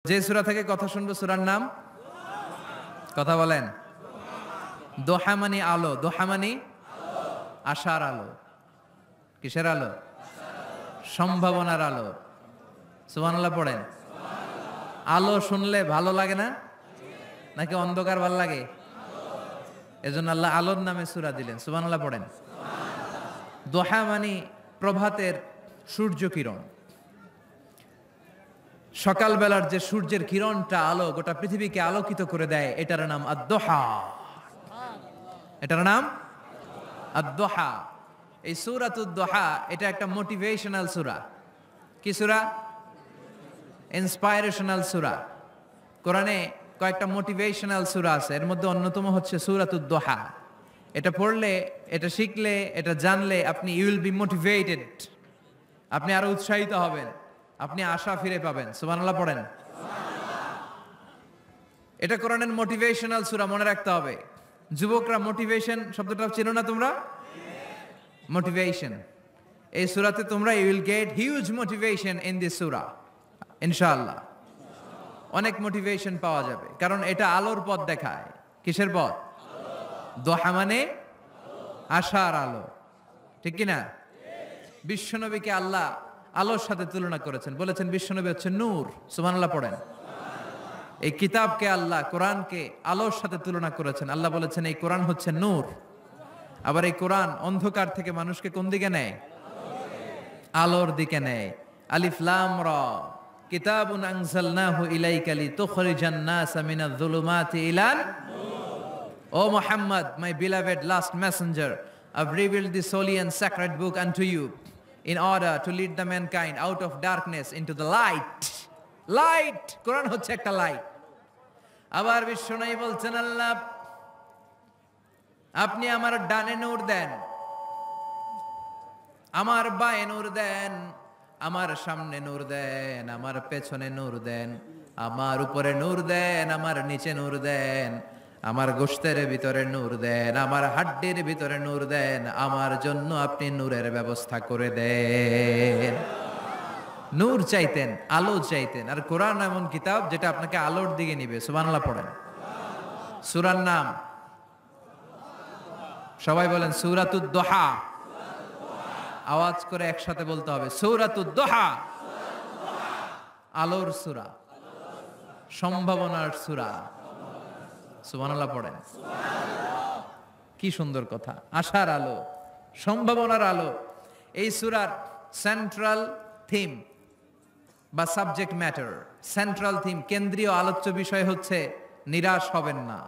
যে সূরা থেকে কথা শুনবো সূরার নাম কথা বলেন। দোহা মানে আলো, দোহা মানে আশার আলো। কিসের আলো? সম্ভাবনার আলো। সুবহানাল্লাহ পড়েন। আলো শুনলে ভালো লাগে না নাকি অন্ধকার ভালো লাগে? এজন্য আল্লাহ আলোর নামে সূরা দিলেন। সুবহানাল্লাহ পড়েন। দোহা মানে প্রভাতের সূর্য কিরণ। সকালবেলার যে সূর্যের কিরণটা আলো গোটা পৃথিবীকে আলোকিত করে দেয়, এটার নাম আদ-দোহা। এটার নাম আদ-দোহা। এই সূরাতুদ দোহা এটা একটা মোটিভেশনাল সূরা। কি সূরা? ইন্সপাইরেশনাল সূরা। কোরআনে কয়েকটা মোটিভেশনাল সূরা আছে, এর মধ্যে অন্যতম হচ্ছে সূরাতুদ দোহা। এটা পড়লে, এটা শিখলে, এটা জানলে আপনি ইউ উইল বি মোটিভেটেড। আপনি আরো উৎসাহিত হবেন, আপনি আশা ফিরে পাবেন। সুবহানাল্লাহ পড়েন। এটা কোরআনের মোটিভেশনাল সূরা, মনে রাখতে হবে। যুবকরা মোটিভেশন শব্দটা চেনো না তোমরা? মোটিভেশন এই সূরাতে তোমরা you will get huge motivation in this সূরা ইনশাআল্লাহ। অনেক মোটিভেশন পাওয়া যাবে, কারণ এটা আলোর পথ দেখায়। কিসের পথ? দোহা মানে আশার আলো, ঠিক কি না? বিশ্বনবীকে আল্লাহ আলোর সাথে তুলনা করেছেন, বলেছেন বিশ্বনবী হচ্ছে নূর। সুবহানাল্লাহ পড়েন। এই কিতাবকে আল্লাহ, কোরআনকে আলোর সাথে তুলনা করেছেন। আল্লাহ বলেছেন এই কোরআন হচ্ছে নূর। আবার এই কোরআন অন্ধকার থেকে মানুষকে কোন দিকে নেয়? আলোর দিকে নেয়। আলিফ লাম রা কিতাবুন আনজালনাহু ইলাইকা লিতুখরিজান নাসা মিনাজ যুলুমাতি ইলান নূর। ও Muhammad, my beloved last messenger, I've revealed this holy and sacred book unto you in order to lead the mankind out of darkness into the light. Light, Quran হচ্ছে একটা লাইট। আবার বিশ্বনবী বলছেন আল্লাহ আপনি আমার ডানে নূর দেন, আমার বায়ে নূর দেন, আমার সামনে নূর দেন, আমার পেছনে নূর দেন, আমার উপরে নূর দেন, আমার নিচে নূর দেন, আমার গোশতের ভিতরে নূর দেন, আমার হাড্ডির ভিতরে নূর দেন, আমার জন্য আপনি নূরের ব্যবস্থা করে দেন। নূর চাইতেন, আলো চাইতেন। আর কোরআন এমন কিতাব যেটা আপনাকে আলোর দিকে নিবে। সুবহানাল্লাহ পড়েন। সূরার নাম সবাই বলেন সূরাতুদ দোহা। আওয়াজ করে একসাথে বলতে হবে সূরাতুদ দোহা। আলোর সূরা, সম্ভাবনার সূরা। সুবহানাল্লাহ পড়েন। কি সুন্দর কথা! আশার আলো, সম্ভাবনার আলো। এই সূরার সেন্ট্রাল থিম বা সাবজেক্ট ম্যাটার, সেন্ট্রাল থিম, কেন্দ্রীয় আলোচ্য বিষয় হচ্ছে নিরাশ হবেন না,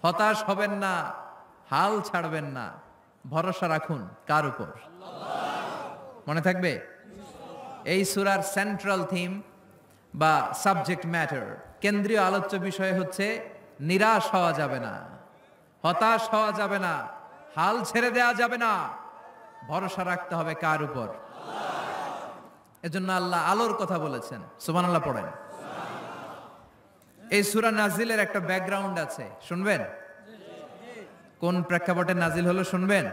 হতাশ হবেন না, হাল ছাড়বেন না, ভরসা রাখুন কার উপর? মনে থাকবে? এই সূরার সেন্ট্রাল থিম বা সাবজেক্ট ম্যাটার, কেন্দ্রীয় আলোচ্য বিষয় হচ্ছে নিরাশ হওয়া যাবে না, হতাশ হওয়া যাবে না, হাল ছেড়ে দেওয়া যাবে না, ভরসা রাখতে হবে কার উপর? এজন্য আল্লাহ আলোর কথা বলেছেন। সুবহানাল্লাহ পড়েন। এই সূরা নাজিলের একটা ব্যাকগ্রাউন্ড আছে, শুনবেন? কোন প্রেক্ষাপটে নাজিল হলো শুনবেন?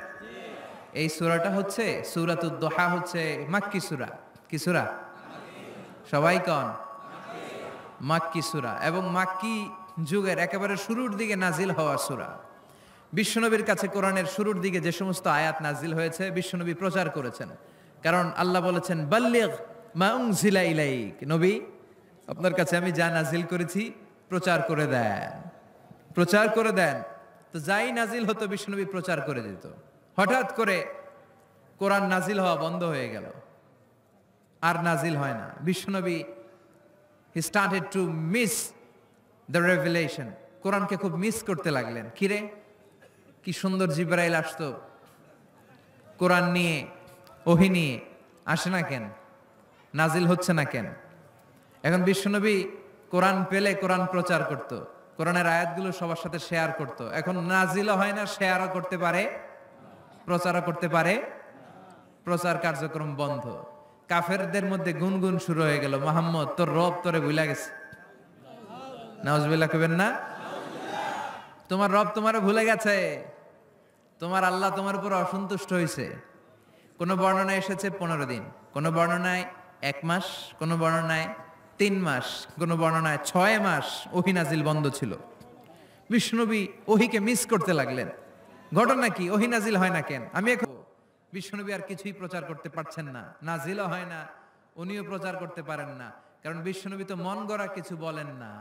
এই সূরাটা হচ্ছে সূরাতুদ দোহা, হচ্ছে মাক্কি সূরা। কি সূরা? সবাই কোন? মাক্কি সূরা, এবং মাক্কি যুগের একেবারে শুরুর দিকে নাজিল হওয়া সূরা। বিশ্বনবীর কাছে কোরআনের শুরুর দিকে যে সমস্ত আয়াত নাজিল হয়েছে বিশ্বনবী প্রচার করেছেন। কারণ আল্লাহ বলেছেন বাল্লিগ মা উনজিলা ইলাইক, নবী আপনার কাছে আমি যা নাজিল করেছি প্রচার করে দেন, প্রচার করে দেন। তো যাই নাজিল হতো বিশ্বনবী প্রচার করে দিত। হঠাৎ করে কোরআন নাজিল হওয়া বন্ধ হয়ে গেল, আর নাজিল হয় না। বিশ্বনবী he started to miss the revelation, কোরআনকে খুব মিস করতে লাগলেন। কিরে, কি সুন্দর জিবরাইল আসতো কোরআন নিয়ে, ওহী নিয়ে, আসে না কেন? নাজিল হচ্ছে না কেন? এখন বিশ্বনবী কোরআন পেলে কোরআন প্রচার করত, কোরআনের আয়াতগুলো সবার সাথে শেয়ার করত। এখন নাজিলও হয় না, শেয়ারও করতে পারে, প্রচারও করতে পারে, প্রচার কার্যক্রম বন্ধ। কাফেরদের মধ্যে গুনগুন শুরু হয়ে গেল, মুহাম্মদ তোর রব তোরে ভুলে গেছে। নাউজুবিল্লাহ কইবেন না? তোমার রব তোমারে ভুলে গেছে, তোমার আল্লাহ তোমার উপর অসন্তুষ্ট হয়েছে। কোন বর্ণনায় এসেছে 15 দিন, কোন বর্ণনায় 1 মাস, কোন বর্ণনায় 3 মাস, কোন বর্ণনায় 6 মাস ওহী নাজিল বন্ধ ছিল। বিশ্বনবী ওহীকে মিস করতে লাগলেন। ঘটনা কি? ওহী নাজিল হয় না কেন? আমি এখন বিশ্বনবী আর কিছুই প্রচার করতে পারছেন না, নাজিলও হয় না, উনিও প্রচার করতে পারেন না, কারণ বিশ্বনবী তো মন গড়া কিছু বলেন না।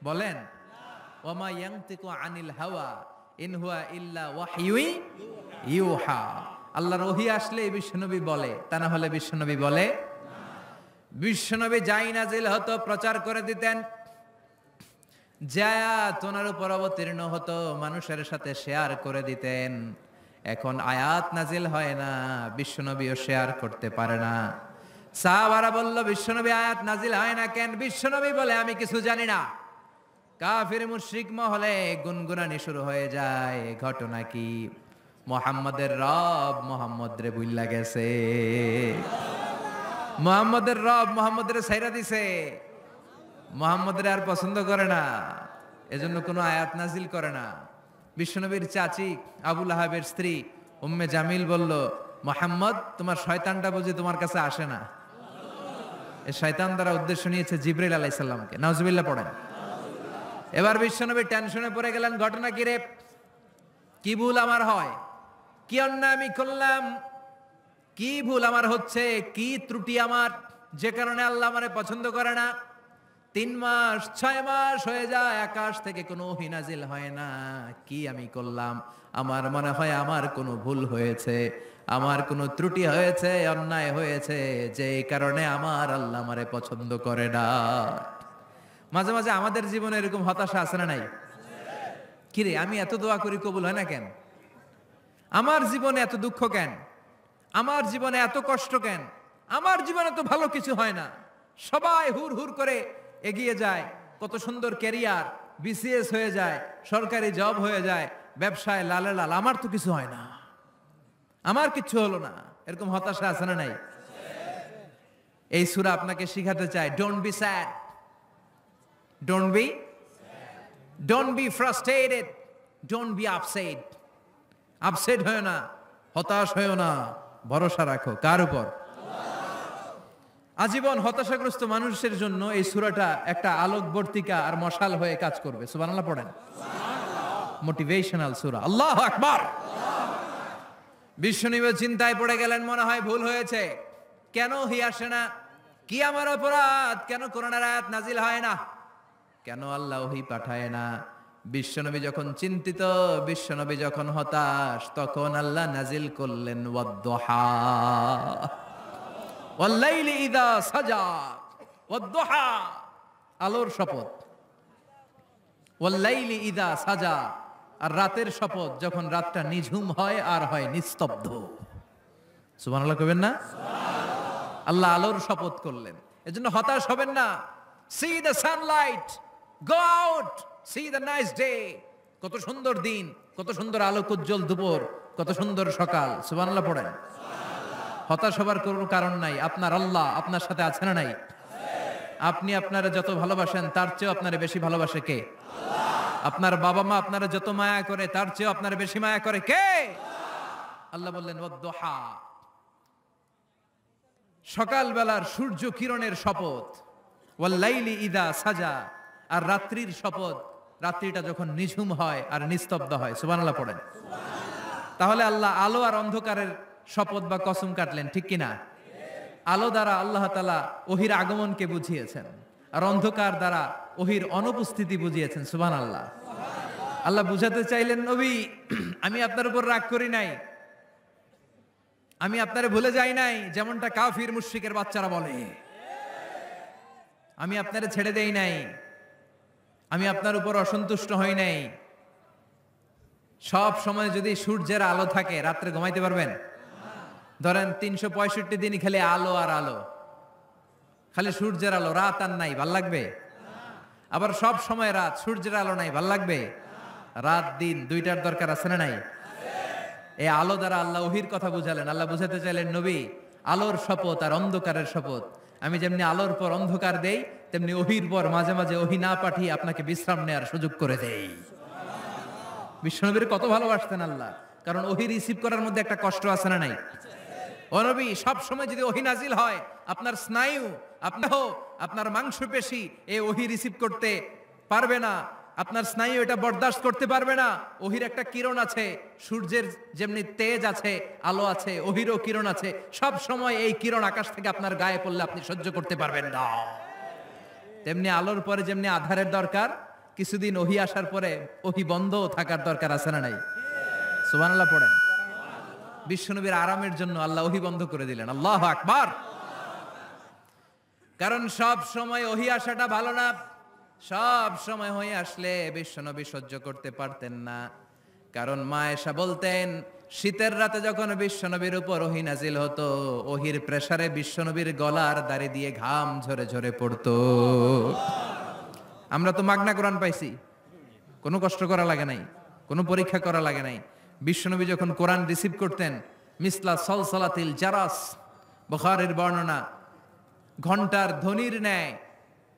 বলেন, ওমা ইয়ানতিকু আনিল হাওয়া ইন হুয়া ইল্লা ওয়াহয়ু ইউহা। আল্লাহর ওহী আসলে বিশ্বনবী বলে, তা না হলে বিশ্বনবী বলে। বিশ্বনবী যাই নাজিল হতো প্রচার করে দিতেন, আয়াত ওনার উপর অবতীর্ণ হতো মানুষের সাথে শেয়ার করে দিতেন। এখন আয়াত নাজিল হয় না, বিশ্বনবীও শেয়ার করতে পারে না। সাহাবারা বলল, বিশ্বনবী আয়াত নাজিল হয় না কেন? বিশ্বনবী বলে, আমি কিছু জানি না। কাফির মুশরিক মহলে গুনগুনানি শুরু হয়ে যায়। ঘটনা কি? মুহাম্মাদের রব মুহাম্মদ রে ভুইল্লা গেছে, মুহাম্মাদের রব মুহাম্মদের ছাইরা দিছে, মুহাম্মদের আর পছন্দ করে না, এজন্য কোনো আয়াত নাজিল করে না। বিশ্বনবীর চাচি আবু লাহাবের স্ত্রী উম্মে জামিল বলল, মুহাম্মদ তোমার শয়তানটা বুঝি তোমার কাছে আসে না? এই শয়তান দ্বারা উদ্দেশ্য নিয়েছে জিবরাইল আলাইহিস সালামকে। নাউজুবিল্লাহ পড়েন। এবার বিশ্বনবী টেনশনে পড়ে গেলেন, ঘটনা কি রে? কি ভুল আমার হয়? কি অন্যায় আমি করলাম? কি ভুল আমার হচ্ছে? কি ত্রুটি আমার, যে কারণে আল্লাহ আমারে পছন্দ করে না? 3 মাস 6 মাস হয়ে যায়, আকাশ থেকে কোনো ওহী নাজিল হয় না। কি আমি করলাম? আমার মনে হয় আমার কোনো ভুল হয়েছে, আমার কোনো ত্রুটি হয়েছে, অন্যায় হয়েছে, যে কারণে আমার আল্লাহ আমারে পছন্দ করে না। মাঝে মাঝে আমাদের জীবনে এরকম হতাশা আছে না নাই? কিরে, আমি এত দোয়া করি কবুল হয় না কেন? আমার জীবনে এত দুঃখ কেন? আমার জীবনে এত কষ্ট কেন? আমার জীবনে তো ভালো কিছু হয় না, সবাই হুর হুর করে এগিয়ে যায়, কত সুন্দর ক্যারিয়ার, বিসিএস হয়ে যায়, সরকারি জব হয়ে যায়, ব্যবসায় লালে লাল, আমার তো কিছু হয় না, আমার কিছু হলো না। এরকম হতাশা আছে না নাই? এই সূরা আপনাকে শিখাতে চায়, don't be sad, don't be frustrated, don't be upset. Upset হয় না, হতাশ হয় না, ভরসা রাখো কার উপর? আজীবন হতাশাগ্রস্ত মানুষের জন্য এই সূরাটা একটা আলোকবর্তিকা আর মশাল হয়ে কাজ করবে। সুবহানাল্লাহ পড়েন। মোটিভেশনাল সূরা। আল্লাহু আকবার। বিশ্বনবী চিন্তায় পড়ে গেলেন, মনে হয় ভুল হয়েছে। কেন ওহী আসে না? কি আমার অপরাধ? কেন কোরআনের আয়াত নাজিল হয় না? কেন আল্লাহ ওহী পাঠায় না? বিশ্বনবী যখন চিন্তিত, বিশ্বনবী যখন হতাশ, তখন আল্লাহ নাজিল করলেন ওয়াদ-দুহা, ওয়াল-লাইলি ইযা সাজা, ওয়াদ-দুহা, আলোর শপথ, ওয়াল-লাইলি ইযা সাজা, আর রাতের শপথ, যখন রাতটা নিঝুম হয় আর হয় নিস্তব্ধ। সুবহানাল্লাহ কইবেন না? আল্লাহ আলোর শপথ করলেন। এজন্য হতাশ হবেন না। C the Sunlight, go out, C the nice day. কত সুন্দর দিন, কত সুন্দর আলোক উজ্জ্বল দুপুর, কত সুন্দর সকাল। সুবহানাল্লাহ পড়েন। হতাশ হবার কোনো কারণ নাই। আপনার আল্লাহ আপনার সাথে আছে না নাই? আপনি আপনারা যত ভালোবাসেন তার চেয়েও আপনারা বেশি ভালোবাসে কে? আপনার বাবা মা আপনারা যত মায়া করে তার চেয়েও আপনারা বেশি মায়া করে কে? আল্লাহ বললেন ওয়াদ-দুহা, সকালবেলার সূর্য কিরণের শপথ, ওয়াল-লাইলি ইযা সাজা, আর রাত্রির শপথ, রাত্রিটা যখন নিঝুম হয় আর নিস্তব্ধ হয়। সুবহানাল্লাহ পড়েন। তাহলে আল্লাহ আলো আর অন্ধকারের শপথ বা কসম কাটলেন, ঠিক কিনা? আলো দ্বারা আল্লাহ তাআলা ওহীর আগমনকে বুঝিয়েছেন, আর অন্ধকার দ্বারা ওহীর অনুপস্থিতি বুঝিয়েছেন। সুবহানাল্লাহ। আল্লাহ বুঝাতে চাইলেন, নবী আমি আপনার উপর রাগ করি নাই, আমি আপনারে ভুলে যাই নাই, যেমনটা কাফির মুশরিকের বাচ্চারা বলে। আমি আপনারে ছেড়ে দেই নাই, আমি আপনার উপর অসন্তুষ্ট হই নাই। সব সময় যদি সূর্যের আলো থাকে, রাত্রে ঘুমাইতে পারবেন? ধরেন 365 দিন খালি আলো আর আলো, খালি সূর্যের আলো, রাত আর নাই, ভাল লাগবে? আবার সব সময় রাত, সূর্যের আলো নাই, ভাল লাগবে? রাত দিন দুইটার দরকার আছে না নাই? এই আলো দ্বারা আল্লাহ ওহীর কথা বুঝালেন। আল্লাহ বুঝাতে চাইলেন, নবী আলোর শপথ আর অন্ধকারের শপথ, আমি যেমনি আলোর পর অন্ধকার দেই, তেমনি ওহীর পর মাঝে মাঝে ওহী না পাঠিয়ে আপনাকে বিশ্রাম নেওয়ার সুযোগ করে দেই। বিশ্বনবীর কত ভালোবাসতেন আল্লাহ, কারণ ওহী রিসিভ করার মধ্যে একটা কষ্ট আছে না নাই? ও নবী, সব সময় যদি ওহী নাজিল হয়, আপনার স্নায়ু আপনার মাংসপেশি এই ওহী রিসিভ করতে পারবে না, আপনার স্নায়ু এটা বরদাস্ত করতে পারবে না। ওহির একটা কিরণ আছে, সূর্যের যেমনি তেজ আছে, আলো আছে, ওহিরও কিরণ আছে। সব সময় এই কিরণ আকাশ থেকে আপনার গায়ে পড়লে আপনি সহ্য করতে পারবেন না। তেমনি আলোর পরে যেমনি আধারের দরকার, কিছুদিন ওহি আসার পরে ওহি বন্ধ থাকার দরকার আছে না নাই? সুবহানাল্লাহ পড়েন। বিশ্বনবীর আরামের জন্য আল্লাহ ওহি বন্ধ করে দিলেন। আল্লাহু আকবার। কারণ সব সময় ওহি আসাটা ভালো না। সব সময় হয়ে আসলে বিশ্বনবী সহ্য করতে পারতেন না। কারণ মা আয়েশা বলতেন, শীতের রাতে যখন বিশ্বনবীর উপর ওহী নাজিল হতো, ওহির প্রেসারে বিশ্বনবীর গলার দাড়ি দিয়ে ঘাম ঝরে ঝরে পড়তো। আমরা তো মাগনা কোরআন পাইছি, কোনো কষ্ট করা লাগে নাই, কোনো পরীক্ষা করা লাগে নাই। বিশ্বনবী যখন কোরআন রিসিভ করতেন, মিসলা সলসলাতিল জারাস, বুখারীর বর্ণনা, ঘন্টার ধ্বনির ন্যায়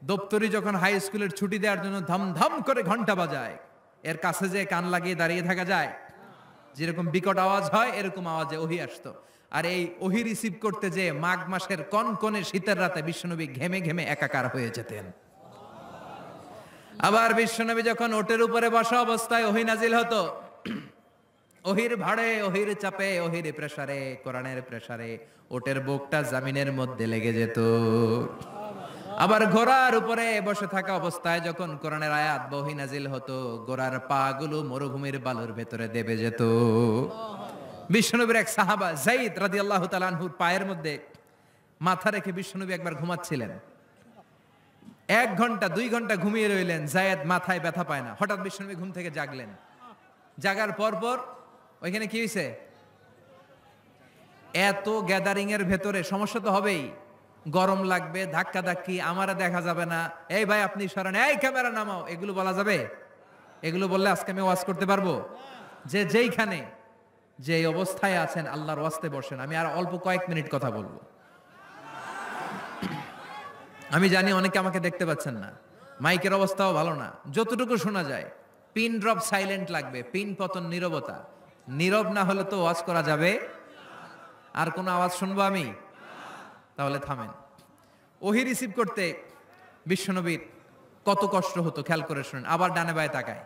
দপ্তরি যখন হাই স্কুলের ছুটি দেওয়ার জন্য ধমধম করে ঘন্টা বাজায়, এর কাছে যে কান লাগিয়ে দাঁড়িয়ে থাকা যায়, যেরকম বিকট আওয়াজ হয় এরকম আওয়াজে ওহী আসতো। আর এই ওহী রিসিভ করতে যে মাঘ মাসের কনকনে শীতের রাতে বিশ্বনবী ঘেমে ঘেমে একাকার হয়ে যেতেন। আবার বিশ্বনবী যখন ওটের উপরে বসা অবস্থায় ওহী নাজিল হতো, ওহির ভাড়ে, ওহির চাপে, ওহির প্রেসারে, কোরআনের প্রেসারে ওটের বুকটা জমিনের মধ্যে লেগে যেত। আবার ঘোড়ার উপরে বসে থাকা অবস্থায় যখন কোরআনের আয়াত ওহী নাজিল হতো, ঘোড়ার পা গুলো মরুভূমির বালুর ভেতরে দেবে যেত। বিশ্বনবীর এক সাহাবা যায়েদ রাদিয়াল্লাহু তাআলা আনহুর পায়ের মধ্যে মাথা রেখে বিশ্বনবী একবার ঘুমাচ্ছিলেন। 1 ঘন্টা 2 ঘন্টা ঘুমিয়ে রইলেন, যায়েদ মাথায় ব্যথা পায় না। হঠাৎ বিশ্বনবী ঘুম থেকে জাগলেন। জাগার পর ওইখানে কি হয়েছে? এত গ্যাদারিং এর ভেতরে সমস্যা তো হবেই, গরম লাগবে, ধাক্কা ধাক্কি, আমারা দেখা যাবে না, এই ভাই আপনি সরেন, এই ক্যামেরা নামাও, এগুলো বলা যাবে? এগুলো বললে আজকে আমি ওয়াজ করতে পারবো? যে যেইখানে যে অবস্থায় আছেন আল্লাহর ওয়াস্তে বসেন। আমি আর অল্প কয়েক মিনিট কথা বলবো। আমি জানি অনেকে আমাকে দেখতে পাচ্ছেন না, মাইকের অবস্থাও ভালো না, যতটুকু শোনা যায় পিন ড্রপ সাইলেন্ট লাগবে, পিন পতন নীরবতা। নীরব না হলে তো ওয়াজ করা যাবে। আর কোনো আওয়াজ শুনবো আমি? তাহলে থামেন। ওহী রিসিভ করতে বিশ্বনবীর কত কষ্ট হতো খেয়াল করে শুনেন। আবার ডানে বায়ে তাকায়।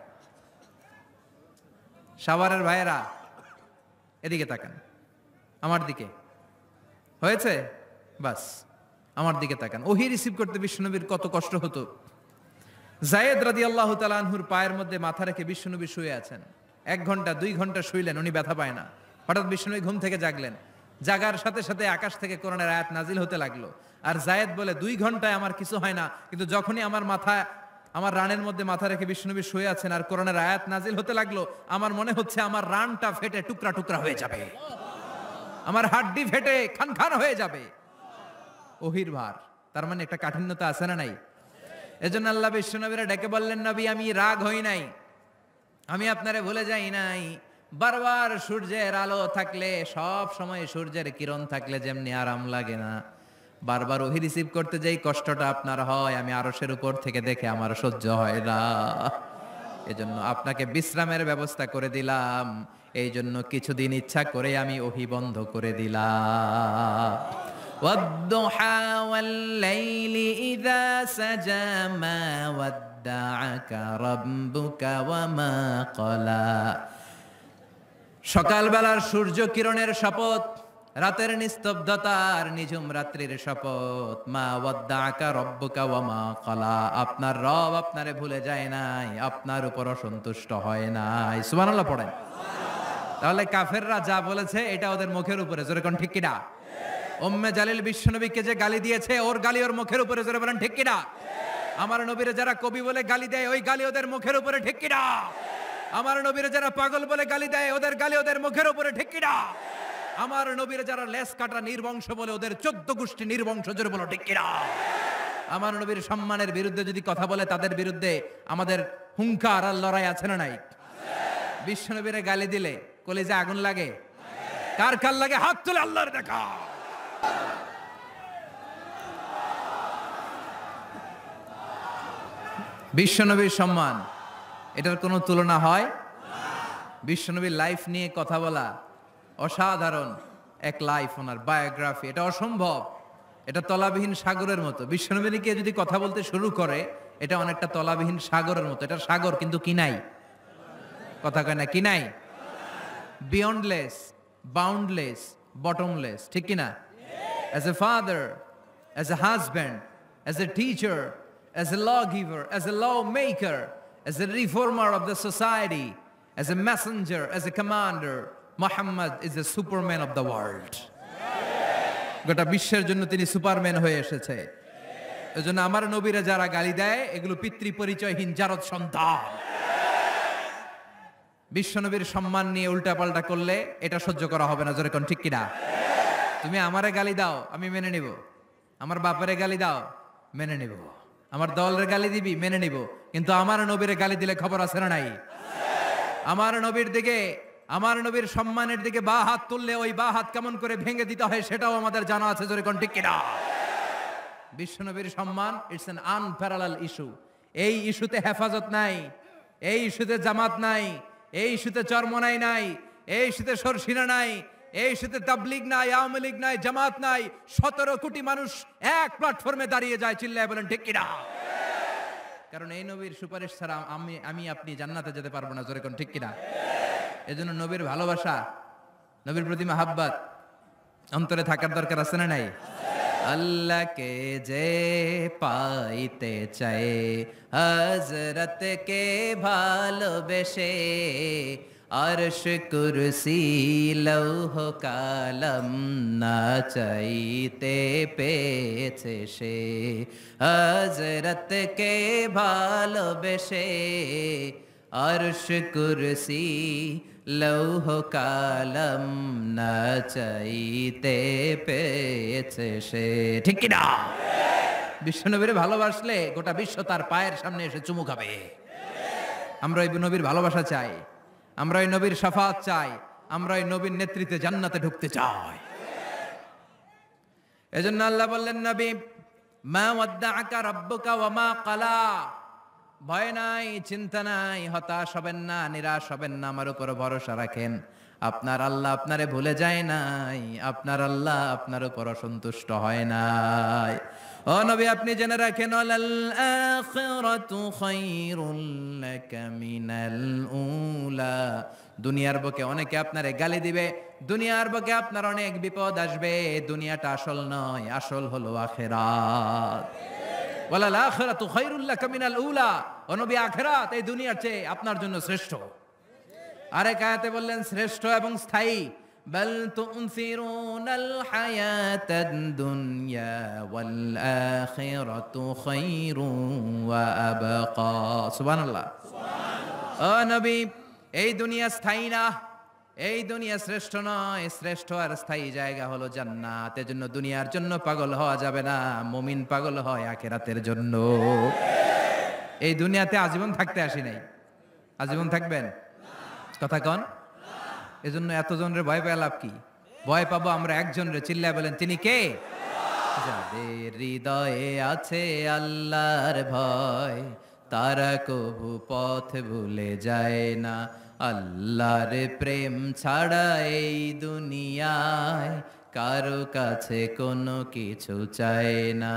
সাভারের ভাইয়েরা এদিকে তাকান, আমার দিকে হয়েছে, বাস আমার দিকে তাকান। ওহী রিসিভ করতে বিশ্বনবীর কত কষ্ট হতো। যায়েদ রাদিয়াল্লাহু তাআলা আনহুর পায়ের মধ্যে মাথা রেখে বিশ্বনবী শুয়ে আছেন। 1 ঘন্টা 2 ঘন্টা শুইলেন, উনি ব্যথা পায় না। হঠাৎ বিশ্বনবী ঘুম থেকে জাগলেন। জাগার সাথে সাথে আকাশ থেকে কোরআনের আয়াত নাজিল হতে লাগলো। আর যায়েদ বলে 2 ঘন্টায় আমার কিছু হয় না, কিন্তু যখনই আমার রানের মধ্যে মাথা রেখে বিশ্বনবী শুয়ে আছেন আর কোরআনের আয়াত নাজিল হতে লাগলো, আমার মনে হচ্ছে আমার রানটা ফেটে টুকরা টুকরা হয়ে যাবে, আমার হাড্ডি ফেটে খান খান হয়ে যাবে। ওহির ভার, তার মানে একটা কাঠিন্যতা আছে না নাই? এজন্য আল্লাহ বিশ্বনবীরা ডেকে বললেন, নবী আমি রাগ হই নাই, আমি আপনারে ভুলে যাই নাই। বারবার সূর্যের আলো থাকলে, সব সময় সূর্যের কিরণ থাকলে যেমনি আরাম লাগে না, বারবার ওহী রিসিভ করতে যাই কষ্টটা আপনার হয়, আমি আরশের উপর থেকে দেখে আমার সহ্য হয় না। এজন্য আপনাকে বিশ্রামের ব্যবস্থা করে দিলাম, এই জন্য কিছুদিন ইচ্ছা করে আমি ওহী বন্ধ করে দিলাম। ওয়াদ-দুহা ওয়াল-লাইলি ইযা সাজা মা ওয়াদ্দাআকা রাব্বুকা ওয়া মা ক্বালা। সকালবেলার সূর্য কিরণের শপথ, রাতের নিস্তব্ধতার নিঝুম রাত্রির শপথ। মা ওয়াদ্দাআকা রাব্বুকা ওয়া মা ক্বালা। আপনার রব আপনারে ভুলে যায় নাই, আপনার উপর অসন্তুষ্ট হয় নাই। সুবহানাল্লাহ পড়েন। তাহলে কাফেররা যা বলেছে এটা ওদের মুখের উপরে, জোরে কোন ঠিক কিনা? উম্মে জালিল বিশ্বনবীকে যে গালি দিয়েছে, ওর গালি ওর মুখের উপরে, জোরে বলেন ঠিক কিনা? আমার নবীরে যারা কবি বলে গালি দেয়, ওই গালি ওদের মুখের উপরে, ঠিক কিনা? আমার নবীরে যারা পাগল বলে গালি দেয়, ওদের গালি ওদের মুখের উপরে, ঠিক কিনা? আমার নবীরে যারা লেস কাটা নির্বংশ বলে, ওদের 14 গোষ্ঠী নির্বংশ, জোরে বলো ঠিক কিনা? আমার নবীর সম্মানের বিরুদ্ধে যদি কথা বলে, তাদের বিরুদ্ধে আমাদের হুঙ্কার আর লড়াই আছে না নাই? বিশ্বনবীরে গালি দিলে কলিজে আগুন লাগে? কার কার লাগে? হাত তুলে আল্লাহর দেখা। বিশ্বনবীর সম্মান, এটার কোনো তুলনা হয়? বিশ্বনবীর লাইফ নিয়ে কথা বলা অসাধারণ এক লাইফ, ওনার বায়োগ্রাফি, এটা অসম্ভব। এটা তলাবিহীন সাগরের মতো। বিশ্বনবীকে যদি কথা বলতে শুরু করে এটা অনেকটা তলাবিহীন সাগরের মতো। এটা সাগর কিন্তু কি নাই, কথা কয় না, কি নাই, বিয়ন্ডলেস, বাউন্ডলেস, বটমলেস, ঠিক কিনা? As a father, as a husband, as a teacher, as a lawgiver, as a lawmaker, as a reformer of the society, as a messenger, as a commander, Muhammad is the superman of the world. গোটা বিশ্বের জন্য তিনি Superman হয়ে এসেছে। এজন্য আমার নবীরা যারা গালি দেয় এগুলো পিতৃ পরিচয়হীন জারদ সন্তান। বিশ্বনবীর সম্মান নিয়ে উল্টাপাল্টা করলে এটা সহ্য করা হবে না, জোরে কোন ঠিক কিনা? তুমি আমারে গালি দাও আমি মেনে নিব, আমার বাপেরে গালি দাও মেনে নিব, আমার দলের গালি দিবি মেনে নিব, কিন্তু আমার নবীরে গালি দিলে খবর আছে না নাই? আমার নবীর দিকে, আমার নবীর সম্মানের দিকে বা হাত তুললে ওই বা হাত কেমন করে ভেঙে দিতে হয় সেটাও আমাদের জানা আছে, জোরে কোন ঠিক কিনা? বিশ্বনবীর সম্মান ইটস অ্যান আনপ্যারালাল ইস্যু। এই ইস্যুতে হেফাজত নাই, এই ইস্যুতে জামাত নাই, এই ইস্যুতে চরমনাই নাই, এই ইস্যুতে সরসিনা নাই, এই ইস্যুতে তাবলীগ নাই, আওয়ামী লীগ নাই, জামাত নাই। 17 কোটি মানুষ এক প্ল্যাটফর্মে দাঁড়িয়ে যায়, চিল্লায় বলেন ঠিক কিনা? কারণ এই নবীর সুপারিশ ছাড়া আমি আপনি জান্নাতে যেতে পারবো না, জোরে কোন ঠিক কিনা? এজন্য নবীর ভালোবাসা, নবীর প্রতি মাহাব্বত অন্তরে থাকার দরকার আছে না নাই? আল্লাহকে যে পাইতে চায় হযরতকে ভালোবেসে, আরশ কুরসি লৌহ কালাম না চাইতে পেয়েছে সে। হযরতকে ভালোবেসে আরশ কুরসি লৌহ কালাম না চাইতে পেয়েছে সে, ঠিক কিনা? বিশ্বনবীরে ভালোবাসলে গোটা বিশ্ব তার পায়ের সামনে এসে চুমু খাবে। আমরা এই নবীর ভালোবাসা চাই, আমরা এই নবীর শাফাত চাই, আমরা এই নবীর নেতৃত্বে জান্নাতে ঢুকতে চাই। এজন্য আল্লাহ বললেন, নবী মা ওয়াদ্দাআকা রাব্বুকা ওয়া মা ক্বালা, ভয় নাই, চিন্তা নাই, হতাশ হবেন না, নিরাশ হবেন না, আমার উপর ভরসা রাখেন। আপনার আল্লাহ আপনারে ভুলে যায় নাই, আপনার আল্লাহ আপনার উপর অসন্তুষ্ট হয় নাই। ও নবী আপনি জেনে রাখেন, ওয়ালাল আখিরাতু খায়রুল লাকা মিনাল উলা। দুনিয়ার বুকে অনেকে আপনারে গালি দিবে, দুনিয়ার বুকে আপনার অনেক বিপদ আসবে, দুনিয়াটা আসল নয়, আসল হলো আখিরাত। ওয়ালাল আখিরাতু খায়রুল লাকা মিনাল উলা, ও নবী আখিরাত এই দুনিয়ার চেয়ে আপনার জন্য শ্রেষ্ঠ। আরেক আয়াতে বললেন শ্রেষ্ঠ এবং স্থায়ী। বাল তুনসিরুনাল হায়াতাদ দুনিয়া ওয়াল আখিরাতু খায়রুন ওয়া আবকা। সুবহানাল্লাহ, ও নবী এই দুনিয়া স্থায়ী না, এই দুনিয়া শ্রেষ্ঠ নয়, শ্রেষ্ঠ আর স্থায়ী জায়গা হলো জান্নাত। এজন্য দুনিয়ার জন্য পাগল হওয়া যাবে না, মুমিন পাগল হয় আখিরাতের জন্য। এই দুনিয়াতে আজীবন থাকতে আসি নাই, আজীবন থাকবেন? কথা কন। এজন্য এতজনের ভয় পেয়ে লাভ কি? ভয় পাবো আমরা একজনের, চিল্লায় বলেন তিনি কে? যাদের হৃদয়ে আছে আল্লাহর ভয়, তারা কভু পথ ভুলে যায় না। আল্লাহর প্রেম ছাড়া এই দুনিয়ায় কারো কাছে কোনো কিছু চায় না।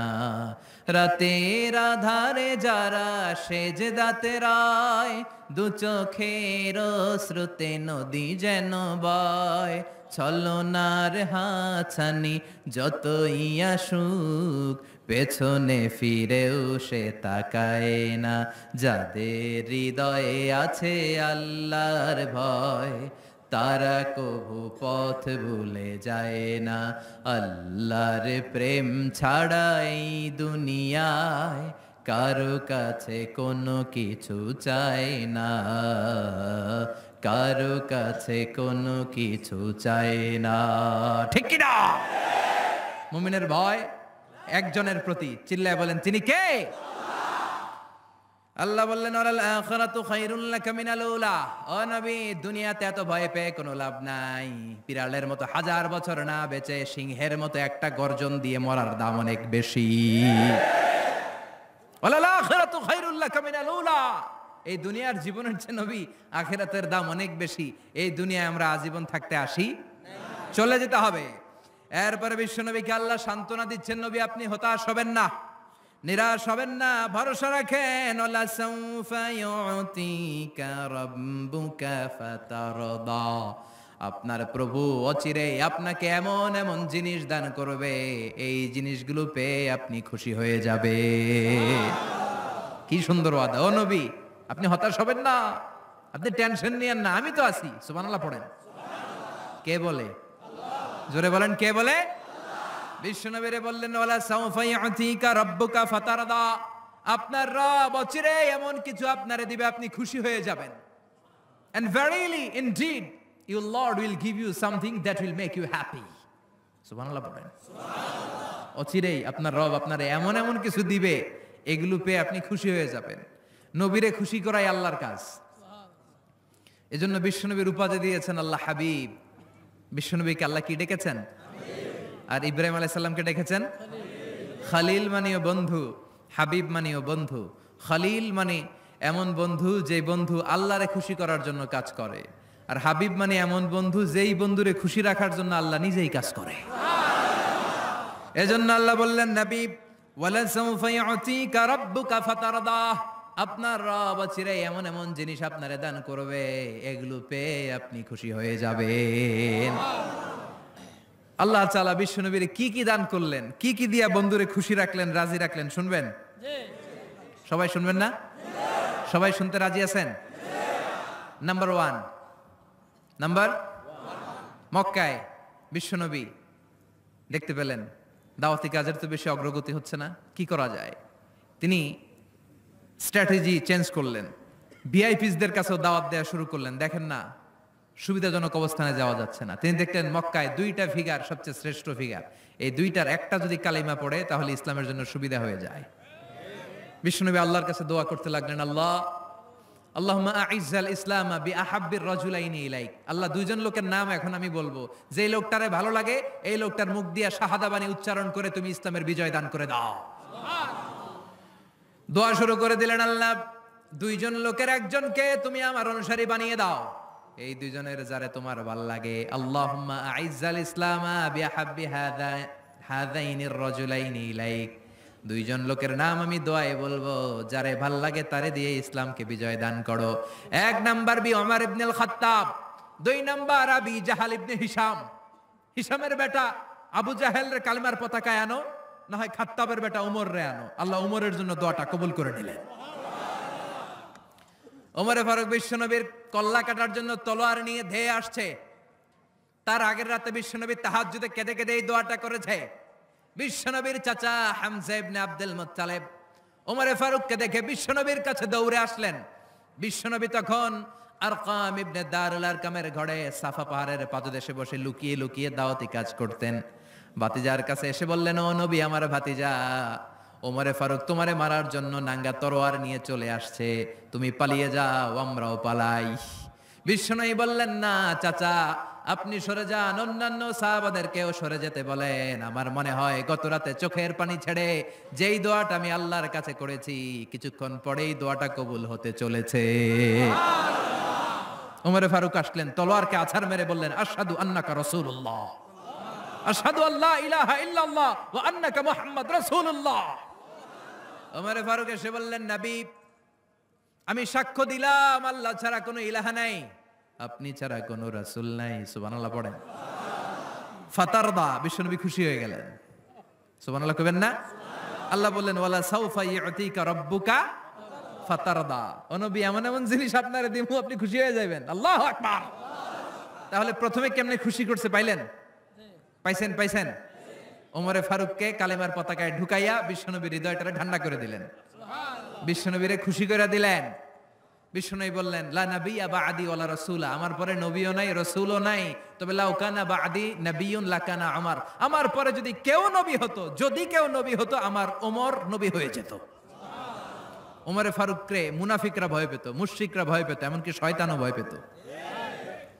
রাতের আধারে যারা সেজদাতে রায়, দু চোখের শ্রুতে নদী যেন বয়। ছলনার হাছানি যতই আসুক, পেছনে ফিরেও সে তাকায় না। যাদের হৃদয়ে আছে আল্লাহর ভয়, তারা কভু পথ ভুলে যায় না। আল্লাহর প্রেম ছাড়া এই দুনিয়ায় কারো কাছে কোনো কিছু চায় না, কারো কাছে কোনো কিছু চায় না, ঠিক কি না? মুমিনের ভয় একজনের প্রতি, চিল্লায় বলেন তিনি কে? আল্লাহ বললেন ওয়ালাল আখিরাতু খায়রুল লাকা মিনাল উলা। ও নবী দুনিয়াতে এত ভয় পেয়ে কোনো লাভ নাই। বিড়ালের মতো 1000 বছর না বেঁচে সিংহের মতো একটা গর্জন দিয়ে মরার দাম অনেক বেশি। ওয়ালাল আখিরাতু খায়রুল লাকা মিনাল উলা। এই দুনিয়ার জীবনের চেয়ে নবী আখিরাতের দাম অনেক বেশি। এই দুনিয়ায় আমরা আজীবন থাকতে আসি, চলে যেতে হবে। এরপরে বিশ্বনবীকে আল্লাহ সান্ত্বনা দিচ্ছেন, নবী আপনি হতাশ হবেন না, নিরাশ হবেন না, ভরসা রাখেন। ওয়ালা সাউফা ইউতিকা রাব্বুকা ফাতারদা, আপনার প্রভু অচিরেই আপনাকে এমন এমন জিনিস দান করবে, এই জিনিসগুলো পেয়ে আপনি খুশি হয়ে যাবে। কি সুন্দর ওয়াদা। ও নবী আপনি হতাশ হবেন না, আপনি টেনশন নিয়েন না, আমি তো আছি। সুবহানাল্লাহ পড়েন। কে বলে? জোরে বলেন, কে বলে? বিশ্বনবীরে বললেন ওয়ালা সাউফা ইউতিকা রাব্বুকা ফাতারদা, আপনার রব অচিরে এমন কিছু আপনারে দিবে আপনি খুশি হয়ে যাবেন। And verily indeed your Lord will give you something that will make you happy. সুবহানাল্লাহ পড়েন। অচিরেই আপনার রব আপনারে এমন এমন কিছু দিবে, এগুলো পেয়ে আপনি খুশি হয়ে যাবেন। নবীরে খুশি করাই আল্লাহর কাজ। এজন্য বিশ্বনবীর উপাধি দিয়েছেন আল্লাহ হাবিব। বিশ্বনবীকে আল্লাহ কি ডেকেছেন? আর ইব্রাহিম আলাইহিস সালামকে ডেকেছেন খলিল, মানেও বন্ধু, হাবিব মানেও বন্ধু। খলিল মানে এমন বন্ধু যে বন্ধু আল্লাহরে খুশি করার জন্য কাজ করে, আর হাবিব মানে এমন বন্ধু যেই বন্ধুরে খুশি রাখার জন্য আল্লাহ নিজেই কাজ করে। এজন্য আল্লাহ বললেন নবী ওয়ালা সাউফা ইউতিকা রাব্বুকা ফাতারদা, আপনার রব অচিরেই এমন এমন জিনিস আপনারে দান করবে, এগুলো পেয়ে আপনি খুশি হয়ে যাবেন। আল্লাহ তাআলা বিশ্বনবীর কি কি দান করলেন, কি কি দিয়া বন্ধুরে খুশি রাখলেন, রাজি রাখলেন, শুনবেন? সবাই শুনবেন না? সবাই শুনতে রাজি আছেন? নাম্বার 1, মক্কায় বিশ্বনবী দেখতে পেলেন দাওয়াতি কাজের তো বেশি অগ্রগতি হচ্ছে না, কি করা যায়? তিনি স্ট্র্যাটেজি চেঞ্জ করলেন, ভিআইপিসদের কাছেও দাওয়াত দেওয়া শুরু করলেন। দেখেন না সুবিধাজনক অবস্থানে যাওয়া যাচ্ছে না, তিনি দেখলেন মক্কায় 2টা ফিগার সবচেয়ে শ্রেষ্ঠ ফিগার, এই 2টার একটা যদি কালিমা পড়ে তাহলে ইসলামের জন্য সুবিধা হয়ে যায়। বিশ্বনবী আল্লাহর কাছে দোয়া করতে লাগলেন, আল্লাহুম্মা আইজ্জাল ইসলামা বিআহাব্বির রাজুলাইনি ইলাইক। আল্লাহ, 2জন লোকের নাম এখন আমি বলবো, যে লোকটারে ভালো লাগে এই লোকটার মুখ দিয়ে শাহাদা বাণী উচ্চারণ করে তুমি ইসলামের বিজয় দান করে দাও। দোয়া শুরু করে দিলেন, আল্লাহ 2জন লোকের একজনকে তুমি আমার অনুসারী বানিয়ে দাও, এই 2জনের যারে তোমার ভাল লাগে। আল্লাহুম্মা আইজ্জাল ইসলামা বিআহাব্বি হাযাইনির রাজুলাইনি ইলাইক। 2জন লোকের নাম আমি দোয়ায় বলবো, যারে ভাল লাগে তারে দিয়ে ইসলামকে বিজয় দান করো। 1 নাম্বার ওমর ইবনে আল খাত্তাব, 2 নাম্বার আবি জাহাল ইবনে হিশাম। হিশামের বেটা আবু জাহেলের কালিমার পতাকায় আনো, না হয় খাত্তাবের বেটা উমর রে আনো। আল্লাহ উমরের জন্য দোয়াটা কবুল করে নিলেন। ওমরে ফারুক বিশ্বনবীর কল্লা কাটার জন্য তলোয়ার নিয়ে ধেয়ে আসছে, তার আগের রাতে বিশ্বনবী তাহাজ্জুদে কেঁদে কেঁদে এই দোয়াটা করেছে। বিশ্বনবীর চাচা হামজা ইবনে আব্দুল মুত্তালিব ওমরে ফারুককে দেখে বিশ্বনবীর কাছে দৌড়ে আসলেন। বিশ্বনবী তখন আরকাম ইবনে দারুল আরকামের ঘরে সাফা পাহাড়ের পাদদেশে বসে লুকিয়ে লুকিয়ে দাওয়াতি কাজ করতেন। ভাতিজার কাছে এসে বললেন, ও নবী আমার ভাতিজা ওমরে ফারুক তোমারে মারার জন্য নাঙ্গা তরোয়ার নিয়ে চলে আসছে, তুমি পালিয়ে যাও, আমরাও পালাই। বিশ্বনবী বললেন, না চাচা আপনি সরে যান, অন্যান্য সাহাবাদেরকেও সরে যেতে বলেন। আমার মনে হয় গত রাতে চোখের পানি ছেড়ে যেই দোয়াটা আমি আল্লাহর কাছে করেছি কিছুক্ষণ পরেই দোয়াটা কবুল হতে চলেছে। ওমরে ফারুক আসলেন, তলোয়ারকে আছাড় মেরে বললেন, আশহাদু আন্নাকা রাসূলুল্লাহ, আশহাদু আল্লা ইলাহা ইল্লাল্লাহ ওয়া আন্নাকা মুহাম্মদ রাসূলুল্লাহ। ওমরে ফারুক এসে বললেন, নবী আমি সাক্ষ্য দিলাম আল্লাহ ছাড়া কোনো ইলাহা নাই, আপনি ছাড়া কোনো রাসূল নাই। সুবহানাল্লাহ পড়েন। ফাতারদা, বিশ্বনবী খুশি হয়ে গেলেন। সুবহানাল্লাহ কইবেন না? আল্লাহ বললেন, ওয়ালা সাউফা ইউতিকা রাব্বুকা ফাতারদা, ও নবী এমন এমন জিনিস আপনারে দিমু আপনি খুশি হয়ে যাবেন। আল্লাহু আকবার। তাহলে প্রথমে কেমনে খুশি করছে পাইলেন? পাইছেন? ওমরে ফারুককে কালেমার পতাকায় ঢুকাইয়া বিশ্বনবীর হৃদয়টারে ঠান্ডা করে দিলেন, বিশ্বনবীরে খুশি করে দিলেন। বিশ্বনবী বললেন, লা নাবিয়্যা বা'দি ওয়ালা রাসূলা, আমার পরে নবীও নাই রাসূলও নাই, তবে লাউ কানা বা'দি নাবিয়্যুন লাকানা ওমর, আমার পরে যদি কেউ নবী হতো আমার ওমর নবী হয়ে যেত। ওমরে ফারুককে মুনাফিকরা ভয় পেত, মুশরিকরা ভয় পেত, এমনকি শয়তানও ভয় পেত।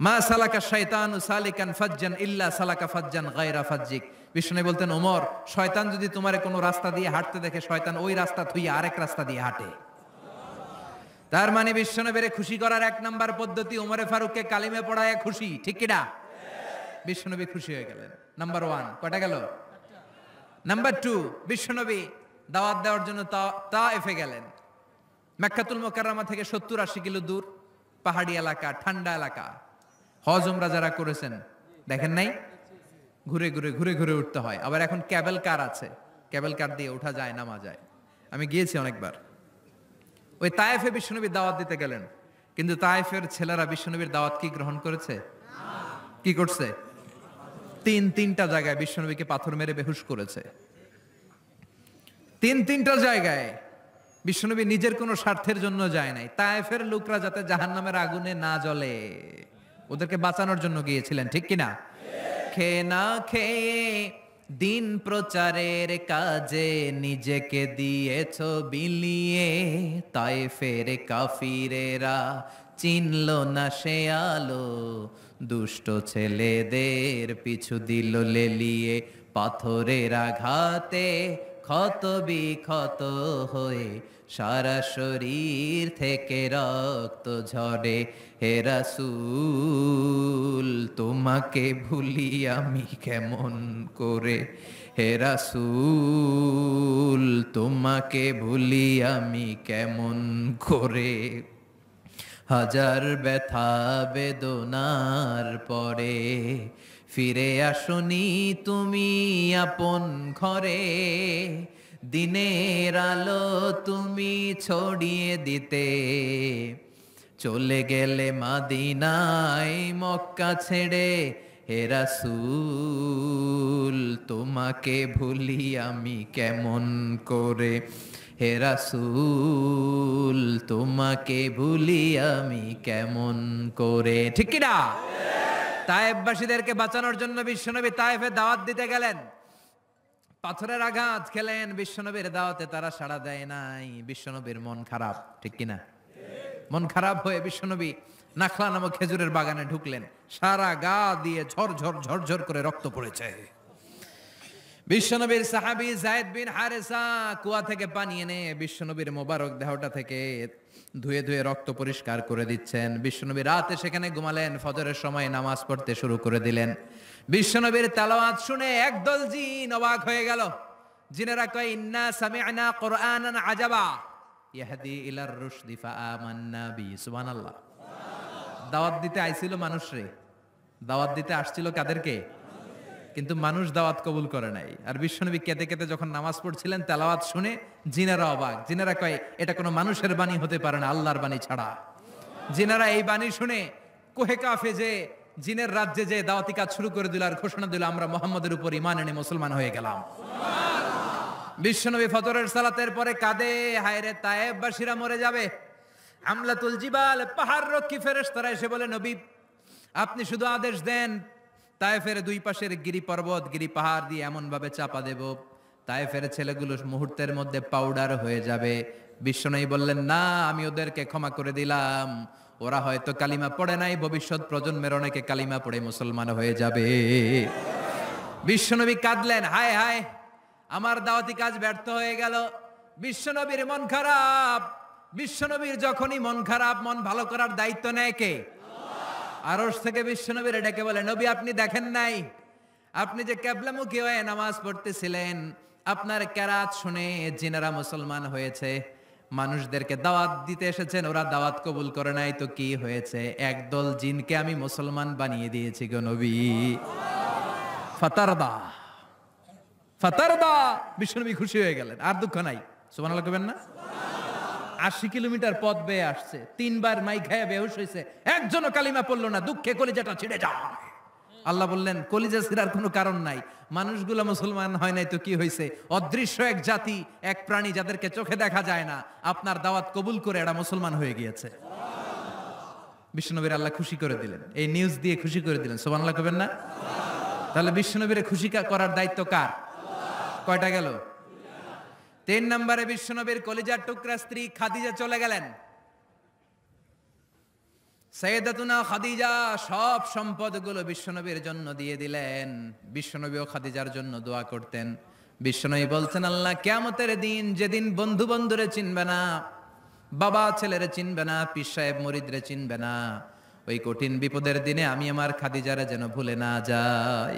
মা সালাকা শাইতানু সালিকান ফাজ্জান ইল্লা সালাকা ফাজ্জান গায়রা ফাজ্জিক। বিষ্ণু বলতেন, ওমর শয়তান যদি তোমারে কোনো রাস্তা দিয়ে হাঁটতে দেখে শয়তান ওই রাস্তা থুইয়া আরেক রাস্তা দিয়ে হাঁটে। তার মানে বিশ্বনবীরে খুশি করার 1 নাম্বার পদ্ধতি ওমরে ফারুককে কালিমে পড়ায় খুশি, ঠিক কিনা? বিশ্বনবী খুশি হয়ে গেলেন। নাম্বার 1 কয়টা গেল? নাম্বার 2, বিশ্বনবী দাওয়াত দেওয়ার জন্য তায়েফে গেলেন। মক্কাতুল মুকাররমা থেকে 70-80 কিলো দূর, পাহাড়ি এলাকা, ঠান্ডা এলাকা। হজ উমরা যারা করেছেন দেখেন নাই, ঘুরে ঘুরে ঘুরে ঘুরে উঠতে হয়। আবার এখন ক্যাবেল কার আছে, ক্যাবেল কার দিয়ে ওঠা যায়, নামা যায়। আমি গিয়েছি অনেকবার। ওই তায়েফে বিশ্বনবী দাওয়াত দিতে গেলেন, কিন্তু তায়েফের ছেলেরা বিশ্বনবীর দাওয়াত কি গ্রহণ করেছে? কি করছে? তিনটা জায়গায় বিশ্বনবীকে পাথর মেরে বেহুশ করেছে। তিনটা জায়গায়। বিশ্বনবী নিজের কোনো স্বার্থের জন্য যায় নাই, তায়েফের লোকরা যাতে জাহান্নামের আগুনে না জ্বলে ওদেরকে বাঁচানোর জন্য গিয়েছিলেন, ঠিক কিনা? খেয়ে না খেয়ে দিন প্রচারের কাজে নিজেকে দিয়েছ বিলিয়ে, তায়েফের কাফিরেরা চিনল না সে আলো, দুষ্ট ছেলেদের পিছু দিল লেলিয়ে, পাথরের আঘাতে ক্ষত বিক্ষত হয়ে সারা শরীর থেকে রক্ত ঝরে। হে রাসূল তোমাকে ভুলি আমি কেমন করে, হে রাসূল তোমাকে ভুলি আমি কেমন করে। হাজার ব্যথা বেদনার পরে ফিরে আসনি তুমি আপন ঘরে, দিনের আলো তুমি ছড়িয়ে দিতে, চলে গেলে মদিনায় মক্কা ছেড়ে। হে রাসূল তোমাকে ভুলি আমি কেমন করে, হে রাসূল তোমাকে ভুলি আমি কেমন করে, ঠিক কি না? তায়েফবাসীদেরকে বাঁচানোর জন্য বিশ্বনবী তায়েফে দাওয়াত দিতে গেলেন। পাথরের আঘাত খেলেন, বিশ্বনবীর দাওয়াতে তারা সাড়া দেয় নাই। বিশ্বনবীর মন খারাপ, ঠিক কিনা? মন খারাপ হয়ে বিশ্বনবী নাখলা নামক খেজুরের বাগানে ঢুকলেন। সারা গা দিয়ে ঝরঝর ঝরঝর করে রক্ত পড়েছে। বিশ্বনবীর সাহাবী যায়েদ বিন হারেসা কুয়া থেকে পানি এনে বিশ্বনবীর মোবারক দেহটা থেকে ধুয়ে ধুয়ে রক্ত পরিষ্কার করে দিচ্ছেন। বিশ্বনবী রাতে সেখানে ঘুমালেন, ফজরের সময় নামাজ পড়তে শুরু করে দিলেন। বিশ্বনবীর তেলাওয়াত শুনে একদল জিন অবাক হয়ে গেল। জিনেরা কয় ইন্না সামি'না কুরআনান আজাবা ইয়াহদি ইলার রুশদি ফাআমান্না বি। সুবহানাল্লাহ। দাওয়াত দিতে আইছিল মানুষরে, দাওয়াত দিতে আসছিল কাদেরকে? কিন্তু মানুষ দাওয়াত কবুল করে নাই। আর বিশ্বনবী কেঁদে কেঁদে যখন নামাজ পড়ছিলেন, তেলাওয়াত শুনে জিনেরা অবাক। জিনেরা কয় এটা কোনো মানুষের বাণী হতে পারে না, আল্লাহর বাণী ছাড়া। জিনেরা এই বাণী শুনে কোহে কাফে যে জিনের রাজ্যে যে দাওয়াতি কাজ শুরু করে দিল আর ঘোষণা দিল আমরা মুহাম্মদের উপর ঈমান এনে মুসলমান হয়ে গেলাম। বিশ্বনবী ফজরের সালাতের পরে কাঁদে, হায়রে তায়েফবাসীরা মরে যাবে। আমলাতুল জিবাল পাহাড় রক্ষী ফেরেশতারা এসে বলে নবী আপনি শুধু আদেশ দেন, তায়েফের দুই পাশের গিরি পর্বত গিরি পাহাড় দিয়ে এমন ভাবে চাপা দেব তায়েফের ছেলেগুলো মুহূর্তের মধ্যে পাউডার হয়ে যাবে। বিশ্বনবী বললেন না, আমি ওদেরকে ক্ষমা করে দিলাম, ওরা হয়তো কালিমা পড়ে নাই, ভবিষ্যৎ প্রজন্মের অনেকে কালিমা পড়ে মুসলমান হয়ে যাবে। বিশ্বনবী কাঁদলেন, হায় হায় আমার দাওয়াতি কাজ ব্যর্থ হয়ে গেল। বিশ্বনবীর মন খারাপ। বিশ্বনবীর যখনই মন খারাপ, মন ভালো করার দায়িত্ব নেয় কে? আরশ থেকে বিশ্বনবীর ডেকে বলে নবী আপনি দেখেন নাই, আপনি যে কিবলামুখী হয়ে নামাজ পড়তেছিলেন, আপনার কেরাত শুনে জিনেরা মুসলমান হয়েছে। মানুষদেরকে দাওয়াত দিতে এসেছেন, ওরা দাওয়াত কবুল করে নাই, তো কি হয়েছে? একদল জিনকে আমি মুসলমান বানিয়ে দিয়েছি গো নবী। ফাতারদা ফাতারদা। বিশ্বনবী খুশি হয়ে গেলেন, আর দুঃখ নাই। সুবহানাল্লাহ কইবেন না? 80 কিলোমিটার পথ বেয়ে আসছে, 3 বার মাই খায়া বেহুশ হয়েছে, একজনও কালিমা পড়লো না, দুঃখে কলিজাটা ছিঁড়ে যায়। আল্লাহ বললেন কলিজা ছিঁড়ার কোনো কারণ নাই, মানুষগুলো মুসলমান হয় নাই তো কি হয়েছে? অদৃশ্য এক জাতি, এক প্রাণী যাদেরকে চোখে দেখা যায় না, আপনার দাওয়াত কবুল করে এরা মুসলমান হয়ে গিয়েছে। বিশ্বনবীর আল্লাহ খুশি করে দিলেন, এই নিউজ দিয়ে খুশি করে দিলেন। সুবহানাল্লাহ কইবেন না? তাহলে বিশ্বনবীরে খুশি করার দায়িত্ব কার? কয়টা গেল? 3 নম্বরে বিশ্বনবীর কলিজার টুকরা স্ত্রী খাদিজা চলে গেলেন। সাইয়েদাতুনা খাদিজা সব সম্পদগুলো বিশ্বনবীর জন্য দিয়ে দিলেন। বিশ্বনবীও খাদিজার জন্য দোয়া করতেন। বিশ্বনবী বলছেন আল্লাহ কিয়ামতের দিন যেদিন বন্ধু বন্ধুরে চিনবে না, বাবা ছেলেরে চিনবে না, পীর সাহেব মুরিদরে চিনবে না, ওই কঠিন বিপদের দিনে আমি আমার খাদিজারে যেন ভুলে না যাই।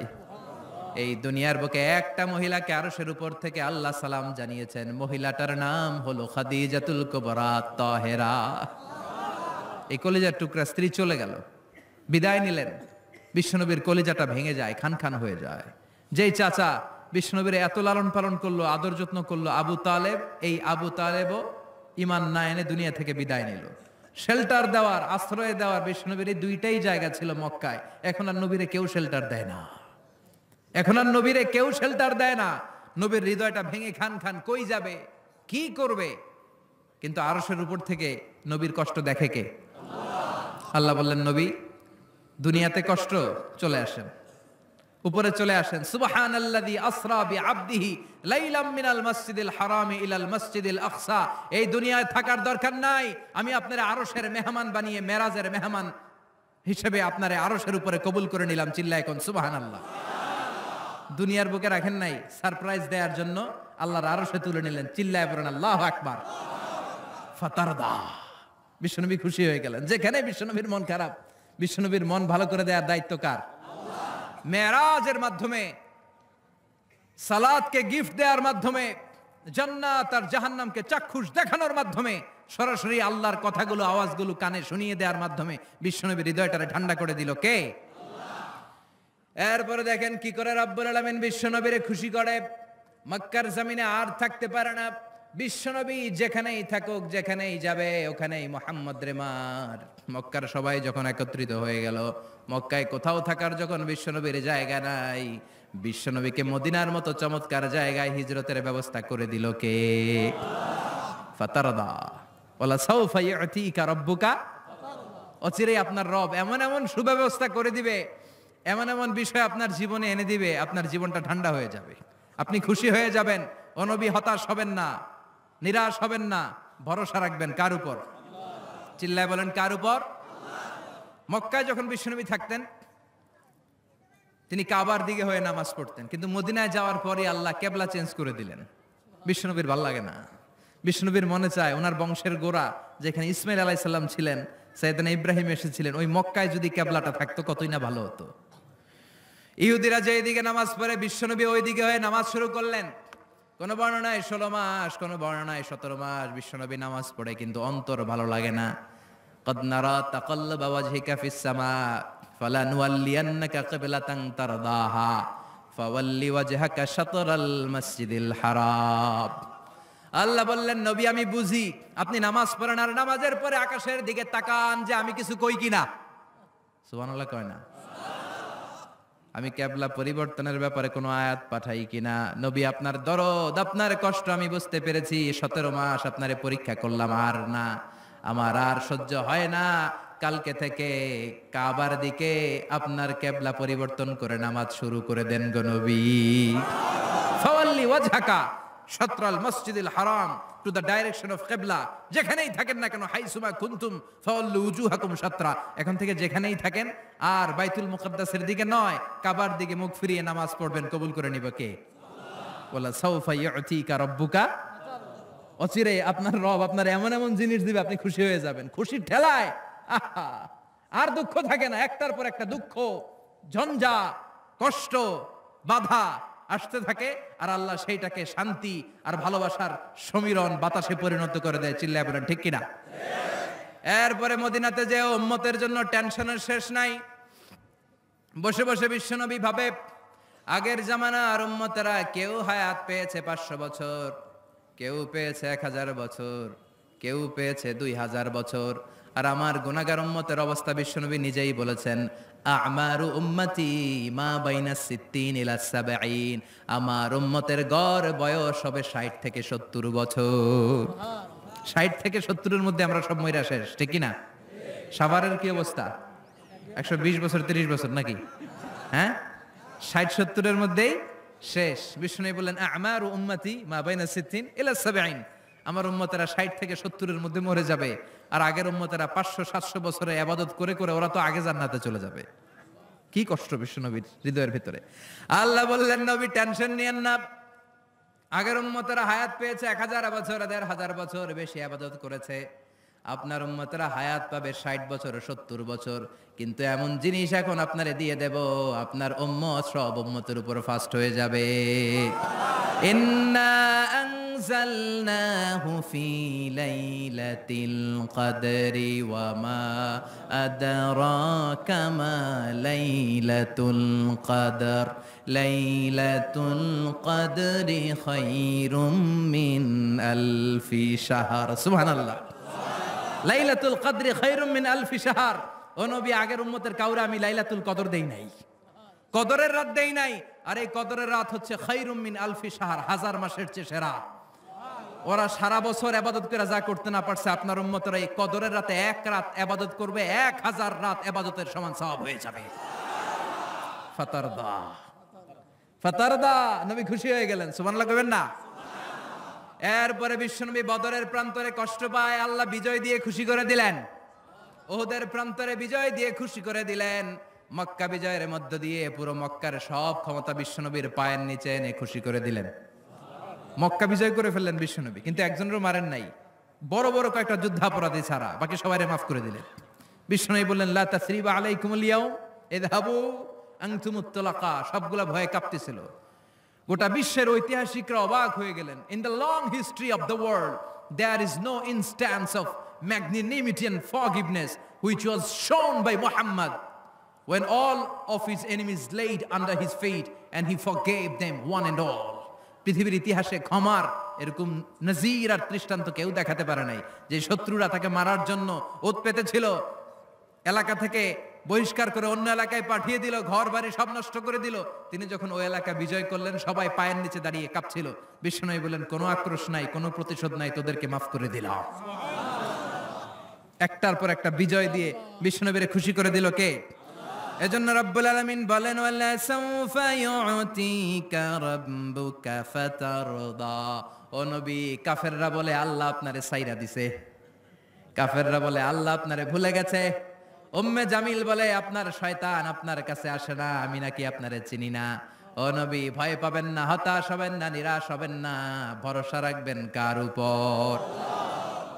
এই দুনিয়ার বুকে একটা মহিলাকে আরশের উপর থেকে আল্লাহ সালাম জানিয়েছেন, মহিলাটার নাম হলো খাদিজাতুল কুবরা তাহেরা। এই কলিজার টুকরা স্ত্রী চলে গেল, বিদায় নিলেন। বিশ্বনবীর কলিজাটা ভেঙে যায়, খান খান হয়ে যায়। যেই চাচা বিশ্বনবীর এত লালন পালন করলো, আদর যত্ন করলো, আবু তালেব, এই আবু তালেবও ঈমান না এনে দুনিয়া থেকে বিদায় নিল। শেল্টার দেওয়ার, আশ্রয় দেওয়ার বিশ্বনবীর এই দুইটাই জায়গা ছিল মক্কায়। এখন আর নবীরে কেউ শেল্টার দেয় না, এখন আর নবীরে কেউ শেল্টার দেয় না। নবীর হৃদয়টা ভেঙে খান খান, কই যাবে, কি করবে? কিন্তু আরশের উপর থেকে নবীর কষ্ট দেখে কে? আল্লাহ বললেন, নবী দুনিয়াতে কষ্ট, চলে আসেন, উপরে চলে আসেন। সুবহানাল্লাযী আসরা বিআবদিহি লাইলাম মিনাল মাসজিদিল হারামি ইলাল মাসজিদিল আকসা। এই দুনিয়ায় থাকার দরকার নাই, আমি আপনারে আরশের মেহমান বানিয়ে মেরাজের মেহমান হিসেবে আপনারে আরশের উপরে কবুল করে নিলাম। চিল্লায় কোন সুবহানাল্লাহ। দুনিয়ার বুকে রাখেন নাই, সারপ্রাইজ দেওয়ার জন্য আল্লাহর আরশে তুলে নিলেন। চিল্লায় পড়েন আল্লাহু আকবার। ফাতারদা, বিশ্বনবী খুশি হয়ে গেলেন। যেখানে বিশ্বনবীর মন খারাপ, বিশ্বনবীর মন ভালো করে দেওয়ার দায়িত্ব কার? মেরাজের মাধ্যমে, সালাতকে গিফট দেওয়ার মাধ্যমে, জান্নাত আর জাহান্নামকে চাক্ষুষ দেখানোর মাধ্যমে, সরাসরি আল্লাহর কথাগুলো, আওয়াজগুলো কানে শুনিয়ে দেওয়ার মাধ্যমে বিশ্বনবীর হৃদয়টারে ঠান্ডা করে দিল কে? এরপরে দেখেন কি করে রব্বুল আলামিন বিশ্বনবীরে খুশি করে। মক্কার জমিনে আর থাকতে পারে না বিশ্বনবী, যেখানেই থাকুক, যেখানেই যাবে, ওখানেই মুহাম্মদ রে মার। মক্কার সবাই যখন একত্রিত হয়ে গেল, মক্কায় কোথাও থাকার যখন বিশ্বনবীর জায়গা নাই, বিশ্বনবীকে মদিনার মতো চমৎকার জায়গায় হিজরতের ব্যবস্থা করে দিল কে? ফাতারদা ওয়ালা সাউফা ইউতিকা রাব্বুকা। অচিরেই আপনার রব এমন এমন সুব্যবস্থা করে দিবে, এমন এমন বিষয় আপনার জীবনে এনে দিবে, আপনার জীবনটা ঠান্ডা হয়ে যাবে, আপনি খুশি হয়ে যাবেন। ও নবী, হতাশ হবেন না, নিরাশ হবেন না, ভরসা রাখবেন কার উপর? চিল্লায় বলেন কার উপর? মক্কায় যখন বিশ্বনবী থাকতেন, তিনি কাবার দিকে হয়ে নামাজ পড়তেন, কিন্তু মদিনায় যাওয়ার পরে আল্লাহ কেবলা চেঞ্জ করে দিলেন। বিশ্বনবীর ভাল লাগে না, বিশ্বনবীর মনে চায় ওনার বংশের গোড়া যেখানে ইসমাইল আলাইহিস সালাম ছিলেন, সাইয়েদনা ইব্রাহিম এসেছিলেন, ওই মক্কায় যদি কেবলাটা থাকতো কতই না ভালো হতো। ইহুদিরা যেদিকে নামাজ পড়ে, বিশ্বনবী ওই দিকে হয়ে নামাজ শুরু করলেন। কোন বর্ণনায় 16 মাস, কোন বর্ণনায় 17 মাস বিশ্বনবী নামাজ পড়ে, কিন্তু অন্তর ভালো লাগে না। قد نرى تقلب وجهك في السماء فلنولينك قبلة ترضاها فول وجهك شطر المسجد الحرام। আল্লাহ বললেন, নবী আমি বুঝি আপনি নামাজ পড়েন, আর নামাজের পরে আকাশের দিকে তাকান যে আমি কিছু কই কিনা। সুবহানাল্লাহ কয় না? আমি কেবলা পরিবর্তনের ব্যাপারে কোনো আয়াত পাঠাই কিনা। নবী আপনার দরদ, আপনার কষ্ট আমি বুঝতে পেরেছি। 17 মাস আপনারে পরীক্ষা করলাম, আর না, আমার আর সহ্য হয় না। কালকে থেকে কাবার দিকে আপনার কেবলা পরিবর্তন করে নামাজ শুরু করে দেন গো নবী। ফাওয়াল্লি ওয়াজহাকা শাতরাল মসজিদিল হারাম, টু দ্য ডাইরেকশন অফ কিবলা। যেখানেই থাকেন না কেন, হাইসুমা কুনতুম ফাওয়াল্লু উজুহাকুম শাতরা, এখন থেকে যেখানেই থাকেন আর বাইতুল মুকদ্দাসের দিকে নয়, কাবার দিকে মুখ ফিরিয়ে নামাজ পড়বেন। কবুল করে নিব কে? ওয়ালা সাউফা ইউতিকা রাব্বুকা। অচিরে আপনার রব আপনার এমন এমন জিনিস দিবে, আপনি খুশি হয়ে যাবেন। খুশির ঠেলায় আহা, আর দুঃখ থাকে না, একটার পর একটা দুঃখ, ঝঞ্ঝা, কষ্ট, বাধা আসতে থাকে, আর আল্লাহ সেইটাকে শান্তি আর ভালোবাসার সমীরণ বাতাসে পরিণত করে দেয়। চিল্লায় বলেন ঠিক কিনা? এরপরে মদিনাতে যে উম্মতের জন্য টেনশনের শেষ নাই। বসে বসে বিশ্বনবী ভাবে, আগের জামানার উম্মতেরা কেউ হায়াত পেয়েছে 500 বছর, কেউ পেয়েছে 1000 বছর, কেউ পেয়েছে 2000 বছর, আর আমার গুনাহগার উম্মতের অবস্থা বিশ্বনবী নিজেই বলেছেন, আমারু উম্মতি মা বাইনা 60 ইলা 70। আমার উম্মতের গড় বয়স হবে 60 থেকে 70 বছর। 60 থেকে 70 এর মধ্যে আমরা সব মইরা শেষ, ঠিক কি না? সাভারের কি অবস্থা? 120 বছর 30 বছর নাকি? হ্যাঁ, 60-70 এর মধ্যেই শেষ। বিষ্ণু বললেন, আমারু উম্মতি মা বাইনা 60 ইলা 70। আমার উম্মতেরা 60 থেকে 70 এর মধ্যে মরে যাবে, আর আগের উম্মতেরা 500-700 বছরে ইবাদত করে করে ওরা তো আগে জান্নাতে চলে যাবে। কি কষ্ট বিশ্বনবীর হৃদয়ের ভিতরে। আল্লাহ বললেন, নবী টেনশন নিয়েন না, আগের উম্মতেরা হায়াত পেয়েছে 1000 বছর, 1500 বছর বেশি ইবাদত করেছে। আপনার উম্মতরা হায়াত পাবে 60 বছর 70 বছর, কিন্তু এমন জিনিস এখন আপনারে দিয়ে দেব, আপনার উম্মত সব উম্মতের উপর ফাস্ট হয়ে যাবে। ইন্না আনজালনাহু ফি লাইলাতিল কদরি ওয়া মা আদরাকা মা লাইলাতুল কদর লাইলাতুল কদরি খায়রুম মিন আলফি শাহর। সুবহানাল্লাহ। লাইলাতুল কদরি খায়রুম মিন আলফি শাহর। ও নবী, আগের উম্মতের কাউরে আমি লাইলাতুল কদর দেই নাই, কদরের রাত দেই নাই। আর এই কদরের রাত হচ্ছে খায়রুম মিন আলফি শাহর, 1000 মাসের চেয়ে সেরা। ওরা সারা বছর ইবাদত করে যা করতে না পারছে, আপনার উম্মতরা এই কদরের রাতে এক রাত ইবাদত করবে, 1000 রাত ইবাদতের সমান সওয়াব হয়ে যাবে। ফাতারদা, ফাতারদা, নবী খুশি হয়ে গেলেন। সুবহানাল্লাহ কইবেন না? এরপরে বিশ্বনবী বদরের প্রান্তরে কষ্ট পায়, আল্লাহ বিজয় দিয়ে খুশি করে দিলেন। ওহুদের প্রান্তরে বিজয় দিয়ে খুশি করে দিলেন। মক্কা বিজয়ের মধ্য দিয়ে পুরো মক্কার সব ক্ষমতা বিশ্বনবীর পায়ের নিচে এনে খুশি করে দিলেন। মক্কা বিজয় করে ফেললেন বিশ্বনবী, কিন্তু একজনেরও মারেন নাই, বড় বড় কয়েকটা যুদ্ধাপরাধী ছাড়া বাকি সবাইরে মাফ করে দিলেন। বিশ্বনবী বললেন, লা তাসরিবা আলাইকুমুল ইয়াউম ইযহাবু আনতুমুত তুলাকা। সবগুলা ভয়ে কাঁপতেছিল। গোটা বিশ্বের ঐতিহাসিকরা অবাক হয়ে গেলেন। In the long history of the world there is no instance of magnanimity and forgiveness which was shown by Muhammad when all of his enemies laid under his feet and he forgave them one and all. পৃথিবীর ইতিহাসে ক্ষমার এরকম নজির আর দৃষ্টান্ত কেউ দেখাতে পারে নাই। যে শত্রুরা তাকে মারার জন্য ওত পেতেছিল, এলাকা থেকে বহিষ্কার করে অন্য এলাকায় পাঠিয়ে দিল, ঘর বাড়ি সব নষ্ট করে দিল, তিনি যখন ওই এলাকা বিজয় করলেন, সবাই পায়ের নিচে দাঁড়িয়ে কাঁপছিল। বিশ্বনবী বললেন, কোনো আক্রোশ নাই, কোনো প্রতিশোধ নাই, তোদেরকে মাফ করে দিলাম। একটার পর একটা বিজয় দিয়ে বিশ্বনবীরে খুশি করে দিল কে? এজন্য রব্বুল আলামিন বলেন, ওয়ালা সাউফা ইউতিকা রাব্বুকা ফাতারদা। ও নবী, কাফেররা বলে আল্লাহ আপনারে সাইরা দিছে, কাফেররা বলে আল্লাহ আপনারে ভুলে গেছে। উম্মে জামিল বলে আপনার শয়তান আপনার কাছে আসে না, আমি নাকি আপনারে চিনি না। ও নবী, ভয় পাবেন না, হতাশ হবেন না, নিরাশ হবেন না, ভরসা রাখবেন কার উপর?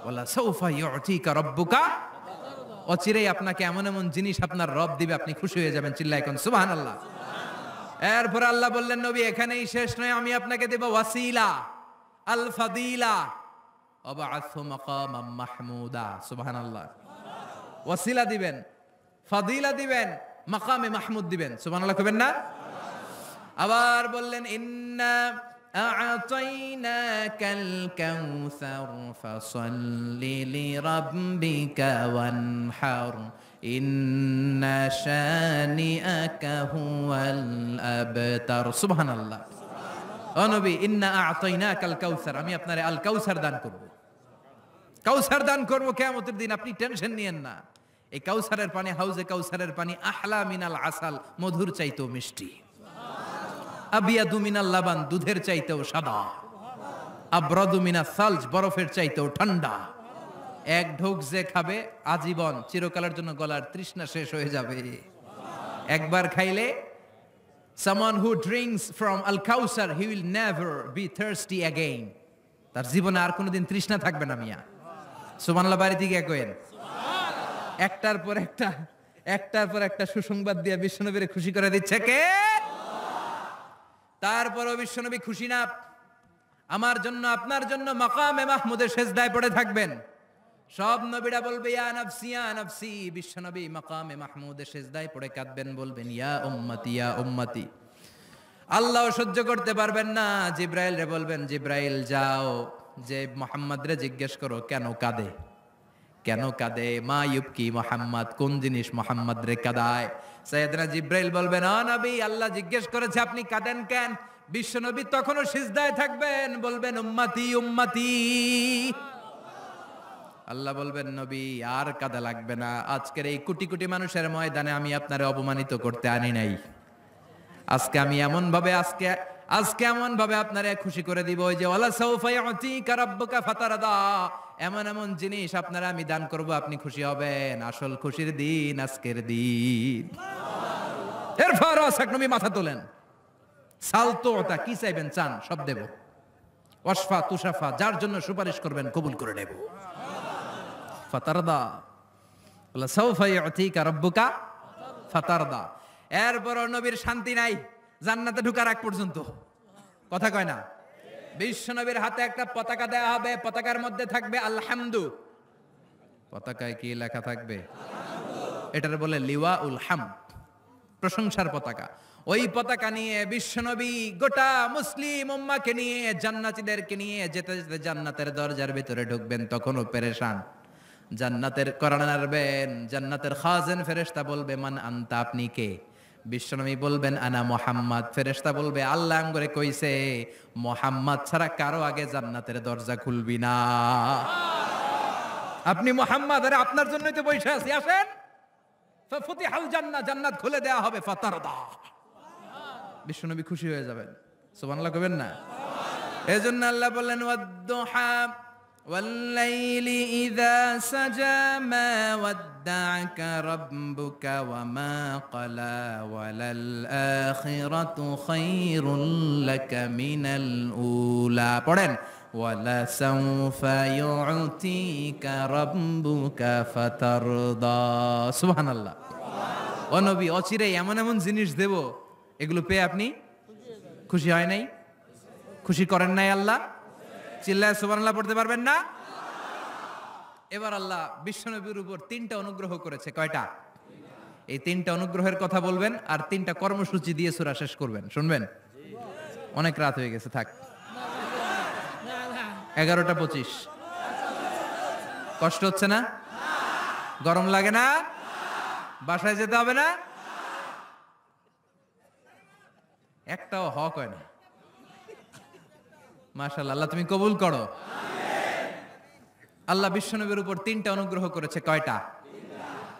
ওয়ালা সাউফা ইউতিকা রাব্বুকা। অচিরেই আপনাকে এমন এমন জিনিস আপনার রব দিবে, আপনি খুশি হয়ে যাবেন। চিল্লায় কোন সুবহানাল্লাহ। এরপর আল্লাহ বললেন, নবী এখানেই শেষ নয়, আমি আপনাকে দেব ওয়াসিলা, আল ফাদিলা, ওয়াবা'আথহু মাকামাম মাহমুদা। সুবহানাল্লাহ। ওয়াসিলা দিবেন, ফাদিলা দিবেন, মাকামে মাহমুদ দিবেন। সুবহানাল্লাহ কইবেন না? আবার বললেন, ইন্না আ'তাইনাকাল কাউসার ফাসাল্লি লিরাব্বিকা ওয়ানহার ইন্না শানিআকা হুয়াল আবতার। সুবহানাল্লাহ। ও নবী, ইন্না আ'তাইনাকাল কাউসার, আমি আপনারে আল কাউসার দান করব। কাউসার দান করব কিয়ামতের দিন, আপনি টেনশন নিয়েন না। এই কাউসারের পানি, হাউজে কাউসারের পানি আহলা মিনাল আসাল, মধুর চাইতেও মিষ্টি। আবিয়াদু মিনাল লাবান, দুধের চাইতেও সাদা। আবরাদু মিনাস সালজ, বরফের চাইতেও ঠান্ডা। এক ঢোক যে খাবে আজীবন, চিরকালের জন্য গলার তৃষ্ণা শেষ হয়ে যাবে। একবার খাইলে someone who drinks from al kausar he will never be thirsty again, তার জীবনে আর কোনোদিন তৃষ্ণা থাকবে না। মিয়া সুবহানাল্লাহ বাড়ি থেকে কইেন। একটার পর একটা সুসংবাদ দিয়ে বিশ্বনবীরে খুশি করে দিচ্ছে কে? তারপরও বিশ্বনবী খুশি না। আমার জন্য আপনার জন্য মাকামে মাহমুদের সেজদায় পড়ে থাকবেন। সব নবীরা বলবে ইয়া নাফসি ইয়া নাফসি, বিশ্বনবী মাকামে মাহমুদের সেজদায় পড়ে কাঁদবেন, বলবেন ইয়া উম্মতি ইয়া উম্মতি। আল্লাহ সহ্য করতে পারবেন না, জিব্রাইল রে বলবেন, জিব্রাইল যাও, যে মুহাম্মদ রে জিজ্ঞেস করো কেন কাঁদে, কেন কাঁদে। মা ইউবকি মুহাম্মদ, কোন জিনিস মুহাম্মদ রে কাঁদায়। সাইয়েদনা জিব্রাইল বলবেন, ও নবী, আল্লাহ জিজ্ঞেস করেছে আপনি কাঁদেন কেন। বিশ্বনবী তখনও সিজদায় থাকবেন, বলবেন উম্মতি উম্মতি। আল্লাহ বলবেন, নবী আর কাঁদা লাগবে না, আজকের এই কোটি কোটি মানুষের ময়দানে আমি আপনারে অপমানিত করতে আনি নাই। আজকে আমি এমন ভাবে আপনারে খুশি করে দিব, ওই যে ওয়ালা সাউফা ইউতিকা রাব্বুকা ফাতারদা, এমন এমন জিনিস আপনারা আমি দান করব, আপনি খুশি হবেন। আসল খুশির দিন আজকের দিন। এরপর নবী মাথা তোলেন, সালতোতা, কি চাইবেন চান সব দেব। ওয়াসফা তুষাফা, যার জন্য সুপারিশ করবেন কবুল করে নেব। ফাতারদা, বলে সাউফা ইউতিকা রাব্বুকা ফাতারদা। এরপর নবীর শান্তি নাই জান্নাতে ঢোকার আগ পর্যন্ত, কথা কয় না। বিশ্ব নবীর হাতে একটা পতাকা দেয়া হবে, পতাকার মধ্যে থাকবে আলহামদু। পতাকায় কি লেখা থাকবে? এটার বলে লিওয়া উল হামদ, প্রশংসার পতাকা। ওই পতাকা নিয়ে বিশ্বনবী গোটা মুসলিম উম্মাকে নিয়ে, জান্নাতীদেরকে নিয়ে যেতে যেতে জান্নাতের দরজার ভিতরে ঢুকবেন, তখনও পেরেশান। জান্নাতের কোরআন আরবেন, জান্নাতের খাজেন ফেরেশতা বলবে মান আনতা, আপনি কে? বিশ্বনবী বলবেন আনা মুহাম্মদ। ফেরেশতা বলবে আল্লাহ করে কইছে মুহাম্মদ ছাড়া কারো আগে জান্নাতের দরজা খুলবি না। আপনি মুহাম্মদ, আরে আপনার জন্যই তো বসে আছি, আসেন। ফাফুতিহাল জান্নাহ, জান্নাত খুলে দেয়া হবে। ফাতারদা, বিশ্বনবী খুশি হয়ে যাবেন। সুবহানাল্লাহ কইবেন না? এজন্য আল্লাহ বললেন ওয়াদ-দুহা ওয়াল-লাইলি ইযা সাজা মা ওয়াদ্দা'আকা রাব্বুকা ওয়া মা ক্বালা ওয়ালাল আখিরাতু খায়রুল লাকা মিনাল উলা। পড়েন ওয়ালা সাউফা ইউতিকা রাব্বুকা ফাতারদা। সুবহানাল্লাহ। ও নবী, অচিরে এমন এমন জিনিস দেব, এগুলো পেয়ে আপনি খুশি হয় নাই? খুশি করেন নাই আল্লাহ? চিল্লায় সুবহানাল্লাহ পড়তে পারবেন না? এবার আল্লাহ বিশ্বনবীর উপর 3টা অনুগ্রহ করেছে। কয়টা? এই 3টা অনুগ্রহের কথা বলবেন আর 3টা কর্মসূচি দিয়ে সূরা শেষ করবেন। শুনবেন? অনেক রাত হয়ে গেছে, থাক। 11:25। কষ্ট হচ্ছে না? গরম লাগে না? বাসায় যেতে হবে না? একটাও হক হয় না। মাশাআল্লাহ, আল্লাহ তুমি কবুল করো। আল্লাহ বিশ্বনবীর উপর 3টা অনুগ্রহ করেছে। কয়টা?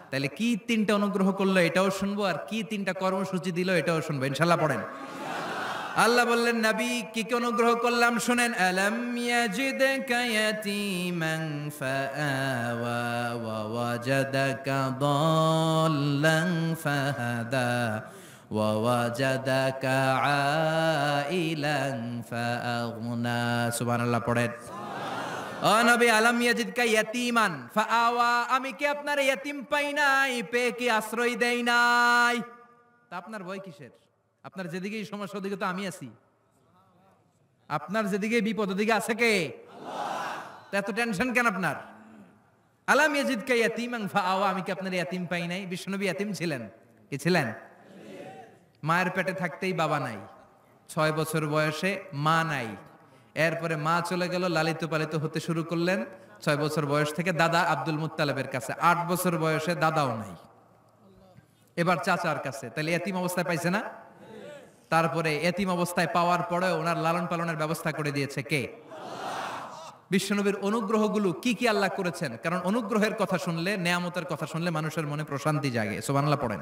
তাহলে কি 3টা অনুগ্রহ করলো এটাও শুনবো, আর কি 3টা কর্মসূচি দিল এটাও শুনবো ইনশাআল্লাহ। পড়েন। আল্লাহ বললেন নবী কি কি অনুগ্রহ করলাম শুনেন। আলাম ইয়াজিদকা ইয়াতীমান ফাআওয়া ওয়া ওয়াজাদাকা দাল্লান ফাহাদা ওয়া ওয়াজাদাকা আইলান ফাআগনা। সুবহানাল্লাহ পড়েন। ও নবী, আলাম ইয়াজিদকা ইয়াতীমান ফাআওয়া, আমি কি আপনার ইয়াতীম পাই নাই, পেয়ে কি আশ্রয় দেই নাই? তা আপনার ভয় কিসের? আপনার যেদিকেই সমস্যা ওদিকে তো আমি আছি। আপনার যেদিকে বিপদ ওদিকে আছে কে? আল্লাহ। তা এত টেনশন কেন আপনার? আলাম ইয়াজিদকা ইয়াতীমান ফাআওয়া, আমি কি আপনার ইয়াতীম পাই নাই? বিশ্বনবী ইয়াতীম ছিলেন। কি ছিলেন? মায়ের পেটে থাকতেই বাবা নাই, 6 বছর বয়সে মা নাই, এরপরে মা চলে গেল, লালিত পালিত হতে শুরু করলেন। 6 বছর বয়স থেকে দাদা আব্দুল মুত্তালিবের কাছে, 8 বছর বয়সে দাদাও নাই, এবার চাচার কাছে। তাহলে এতিম অবস্থায় পাইছে না? তারপরে এতিম অবস্থায় পাওয়ার পরে ওনার লালন পালনের ব্যবস্থা করে দিয়েছে কে? বিশ্বনবীর অনুগ্রহগুলো কি কি আল্লাহ করেছেন, কারণ অনুগ্রহের কথা শুনলে, নেয়ামতের কথা শুনলে মানুষের মনে প্রশান্তি জাগে। সুবহানাল্লাহ পড়েন।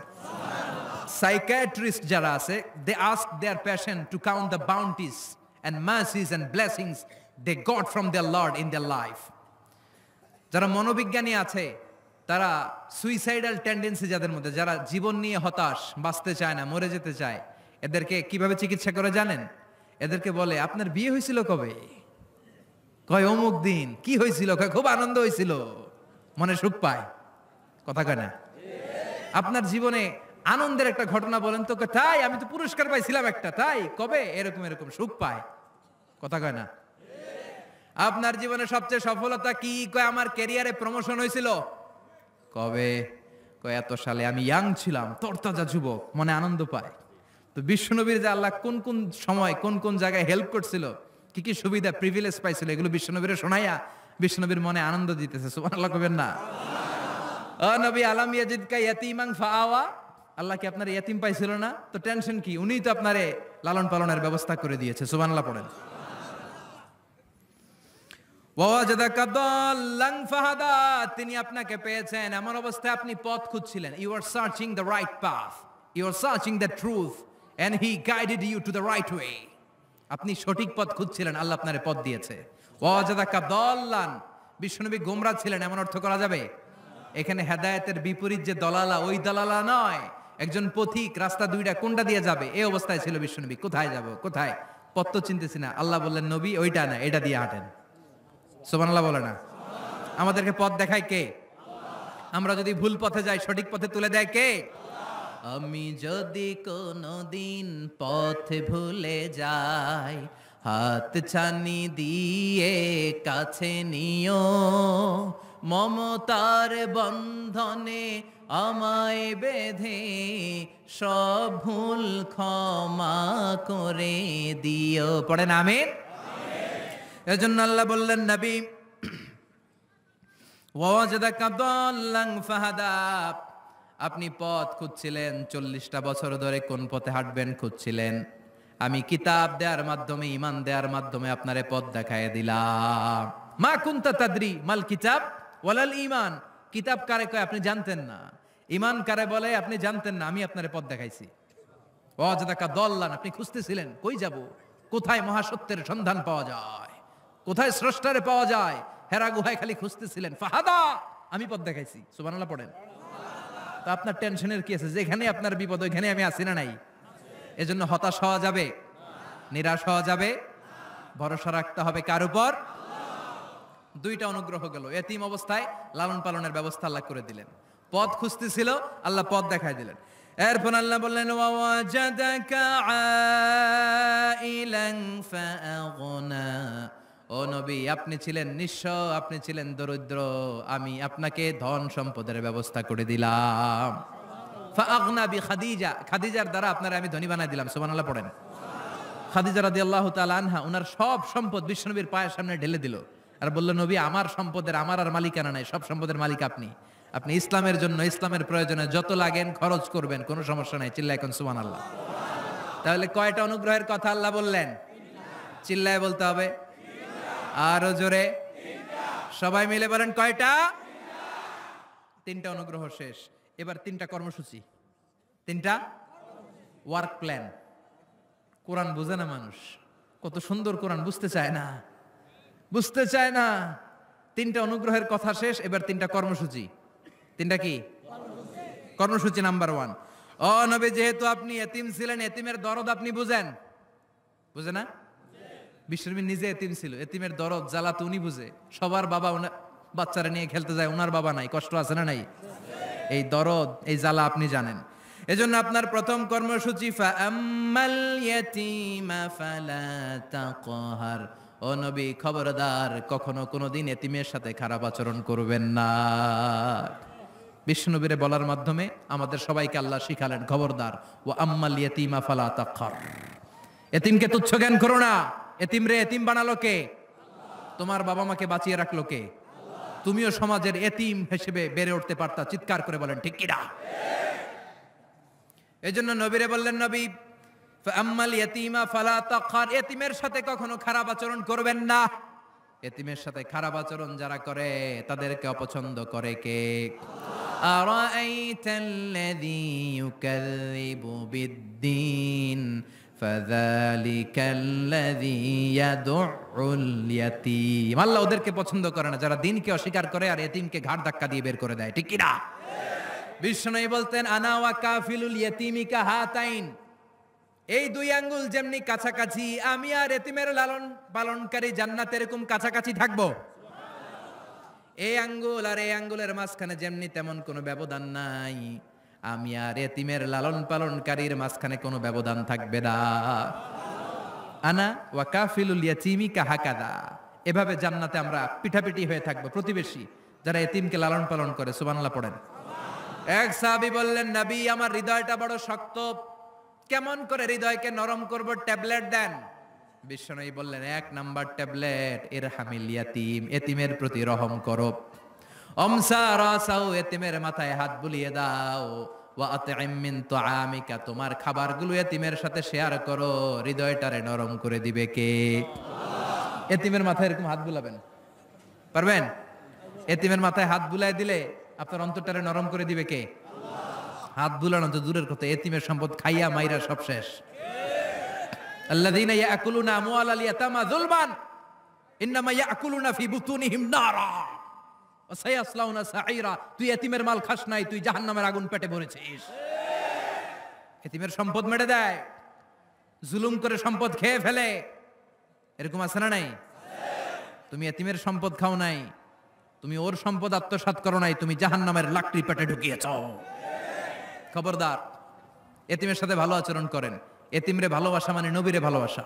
সাইকিয়াট্রিস্ট যারা আছে, they ask their patient to count the bounties and mercies and blessings they got from their Lord in their life. যারা মনোবিজ্ঞানী আছে, তারা সুইসাইডাল টেন্ডেন্সি যাদের মধ্যে, যারা জীবন নিয়ে হতাশ, বাঁচতে চায় না, মরে যেতে চায়, এদেরকে কিভাবে চিকিৎসা করে জানেন? এদেরকে বলে আপনার বিয়ে হয়েছিল কবে? কয় অমুক দিন। কি হয়েছিল? কয় খুব আনন্দ হয়েছিল, মনে সুখ পায়। কথা কয় না? আপনার জীবনে আনন্দের একটা ঘটনা বলেন তো। তাই আমি তো পুরস্কার পাইছিলাম একটা। তাই কবে? এরকম এরকম সুখ পায়। কথা কয় না? আপনার জীবনে সবচেয়ে সফলতা কি? কয় আমার ক্যারিয়ারে প্রমোশন হয়েছিল। কবে? কয় এত সালে, আমি ইয়াং ছিলাম, তরতাজা যুবক, মনে আনন্দ পায়। তো বিশ্বনবীর যে আল্লাহ কোন কোন সময় কোন কোন জায়গায় হেল্প করছিল, কি কি সুবিধা প্রিভিলেজ পাইছিল, এগুলো বিশ্বনবীরে শোনাইয়া বিশ্বনবীর মনে আনন্দ দিতেছে। সুবহানাল্লাহ কইবেন না? ও নবী, আলাম ইয়াজিদকা ইয়াতীমান ফাআওয়া, আল্লাহ কি আপনার ইয়াতীম পাইছিল না? তো টেনশন কি? উনিই তো আপনারে লালন পালনের ব্যবস্থা করে দিয়েছে। সুবহানাল্লাহ পড়েন। ওয়াজাদাকা দাল্লান ফাহাদা, তিনি আপনাকে পেয়েছেন এমন অবস্থায় আপনি পথ খুঁজছিলেন। You are searching the right path, you are searching the truth and he guided you to the right way. আপনি সঠিক পথ খুঁজছিলেন, আল্লাহ আপনারে পথ দিয়েছে। ওয়াজাদাকা দাল্লান, বিশ্বনবী গোমরা ছিলেন এমন অর্থ করা যাবে? এখানে হেদায়েতের বিপরীত যে দলালা, ওই দলালা নয়। একজন পথিক, রাস্তা দুইটা, কোনটা দিয়ে যাবে এই অবস্থায় ছিল বিশ্বনবী। কোথায় যাব, কোথায়, পথ তো চিনতেছি না। আল্লাহ বললেন নবী ওইটা না, এটা দিয়ে হাঁটেন। সুবহানাল্লাহ বলে না? আমাদেরকে পথ দেখায় কে? আমরা যদি ভুল পথে যাই সঠিক পথে তুলে দেয় কে? আমি যদি কোনদিন পথ ভুলে যাই, হাত ছানি দিয়ে কাছে নিও, মমতার বন্ধনে আমায় বেঁধে সব ভুল ক্ষমা করে দিও। পড়েন আমিন। এজন্য আল্লাহ বললেন নবী, ওয়াজাদাকা দাল্লান ফাহাদা, আপনি পথ খুঁজছিলেন 40টা বছর ধরে, কোন পথে হাঁটবেন খুঁজছিলেন। আমি কিতাব দেওয়ার মাধ্যমে, ঈমান দেওয়ার মাধ্যমে আপনারে পথ দেখায় দিলাম। মা কুনতা তাদরি মাল কিতাব ওয়ালাল ঈমান, কিতাব কারে কয় আপনি জানতেন না, ঈমান কারে বলে আপনি জানতেন না, আমি আপনারে পথ দেখাইছি। ওয়াজাদাকা দাল্লান, আপনি খুঁজতেছিলেন কই যাব, কোথায় মহাসত্যের সন্ধান পাওয়া যায়, কোথায় স্রষ্টারে পাওয়া যায়, হেরা গুহায় খালি খুঁজতেছিলেন। ফাহাদা, আমি পথ দেখাইছি। সুবহানাল্লাহ পড়েন। তো আপনার টেনশনের কি আছে? যেখানে আপনার বিপদ ওইখানে আমি আছি না নাই? এজন্য হতাশ হওয়া যাবে, নিরাশ হওয়া যাবে, ভরসা রাখতে হবে কার উপর? দুইটা অনুগ্রহ গেল। এতিম অবস্থায় লালন পালনের ব্যবস্থা আল্লাহ করে দিলেন, পথ খুঁজতেছিল আল্লাহ পথ দেখায় দিলেন। এরপর আল্লাহ বললেন ওয়াজাদাকা আইলান ফাআগনা, ও নবী আপনি ছিলেন নিঃস্ব, আপনি ছিলেন দরিদ্র, আমি আপনাকে ধন সম্পদের ব্যবস্থা করে দিলাম। ফাআগনা বিখাদিজা, খাদিজার দ্বারা আপনারা আমি ধনী বানাই দিলাম। সুবহানাল্লাহ পড়েন। খাদিজা রাদিয়াল্লাহু তাআলা আনহা ওনার সব সম্পদ বিশ্বনবীর পায়ের সামনে ঢেলে দিল আর বলল, নবী আমার সম্পদের আমার আর মালিকানা নাই, সব সম্পদের মালিক আপনি। আপনি ইসলামের জন্য, ইসলামের প্রয়োজনে যত লাগেন খরচ করবেন, কোনো সমস্যা নাই। চিল্লায় এখন সুবহানাল্লাহ। তাহলে কয়টা অনুগ্রহের কথা আল্লাহ বললেন? চিল্লায় বলতে হবে, আরো জোরে, সবাই মিলে বলেন কয়টা? তিনটা অনুগ্রহ শেষ। এবার তিনটা কর্মসূচি, তিনটা ওয়ার্ক প্ল্যান। কোরআন বুঝে না মানুষ, কত সুন্দর কোরআন, বুঝতে চায় না, বুঝতে চায় না। তিনটা অনুগ্রহের কথা শেষ, এবার তিনটা কর্মসূচি। তিনটা কি কর্মসূচি? নাম্বার 1, ও নবী যেহেতু আপনি এতিম ছিলেন, এতিমের দরদ আপনি বুঝেন, বুঝে না? বিশ্বনবী নিজে এতিম ছিল, এতিমের দরদ জ্বালা তো উনি বুঝে। সবার বাবা বাচ্চারা নিয়ে খেলতে যায়, ওনার বাবা নাই, কষ্ট আছে না নাই? এই দরদ, এই জ্বালা আপনি জানেন। এজন্য আপনার প্রথম কর্মসূচি ফাআম্মাল ইয়াতীমা ফালা তাকহার, ও নবী খবরদার কখনো কোনোদিন এতিমের সাথে খারাপ আচরণ করবেন না। বিশ্বনবীরে বলার মাধ্যমে আমাদের সবাইকে আল্লাহ শিখালেন, খবরদার ওয়া আম্মাল ইয়াতীমা ফালা তাকহার, এতিমকে তুচ্ছ জ্ঞান করো না। এতিম রে এতিম বানালো কে? তোমার বাবা মাকে বাঁচিয়ে রাখলো কে? তুমিও সমাজের এতিম হিসেবে বেড়ে উঠতে পারতা। চিৎকার করে বলেন ঠিক কিনা? এজন্য নবীরে বললেন, নবী ফাআম্মাল ইয়াতীমা ফালা তাকহার, এতিমের সাথে কখনো খারাপ আচরণ করবেন না। এতিমের সাথে খারাপ আচরণ যারা করে তাদেরকে অপছন্দ করে কে? আরাআইতাল্লাযী ইউকাযযিবু বিদ্দীন ফাযালিকাল্লাযী ইয়াদউল ইয়াতীম। আল্লাহ ওদেরকে পছন্দ করে না যারা দ্বীনকে অস্বীকার করে আর এতিমকে ঘাড় ধাক্কা দিয়ে বের করে দেয়। ঠিক কি না? বিশ্বনবী বলতেন, আনা ওয়া কাফিলুল ইয়াতীমি কাহাতাইন, এই দুই আঙ্গুল যেমনি কাছাকাছি, আমি আর এতিমের লালন পালনকারী জান্নাতে এরকম কাছাকাছি থাকবো। এই আঙ্গুল আর এই আঙ্গুলের মাঝখানে যেমনি তেমন কোনো ব্যবধান নাই, আমি আর এতিমের লালন পালনকারীর মাঝখানে কোনো ব্যবধান থাকবে না। আনা ওয়া কাফিলুল ইয়াতীমি কাহাকাদা, এভাবে জান্নাতে আমরা পিঠাপিঠি হয়ে থাকবো, প্রতিবেশী যারা এতিমকে লালন পালন করে। সুবহানাল্লাহ পড়েন। এক সাহাবী বললেন, নবী আমার হৃদয়টা বড় শক্ত, কেমন করে হৃদয়কে নরম করব, ট্যাবলেট দেন। বিশ্বনবী বললেন, 1 নাম্বার ট্যাবলেট ইরহামিল ইয়াতীম, এতিমের প্রতি রহম করো। আমসা রাসাউ, এতিমের মাথায় হাত বুলিয়ে দাও। ওয়া আতইম মিন তুআমিকা, তোমার খাবারগুলো এতিমের সাথে শেয়ার করো, হৃদয়টারে নরম করে দিবে কে? এতিমের মাথায় এরকম হাত বুলাবেন, পারবেন? এতিমের মাথায় হাত বুলায় দিলে আপনার অন্তরটারে নরম করে দিবে কে? হাত বুলানো তো দূরের কথা, এতিমের সম্পদ খাইয়া মাইরা সব শেষ। আল্লাযীনা ইয়াকুলুনা আমওয়ালাল ইয়াতামা যুলমান ইন্নামা ইয়াকুলুনা ফি বুতুনিহিম নারা ওয়া সায়াসলাউনা সাঈরা। তুই এতিমের মাল খাস নাই, তুই জাহান্নামের আগুন পেটে ভরেছিস। এতিমের সম্পদ মেরে দেয়, জুলুম করে সম্পদ খেয়ে ফেলে, এরকম আছে না নাই? তুমি এতিমের সম্পদ খাও নাই, তুমি ওর সম্পদ আত্মসাৎ করো নাই, তুমি জাহান্নামের লাকড়ি পেটে ঢুকিয়েছ। খবরদার, এতিমের সাথে ভালো আচরণ করেন। এতিমরে ভালোবাসা মানে নবীরে ভালোবাসা,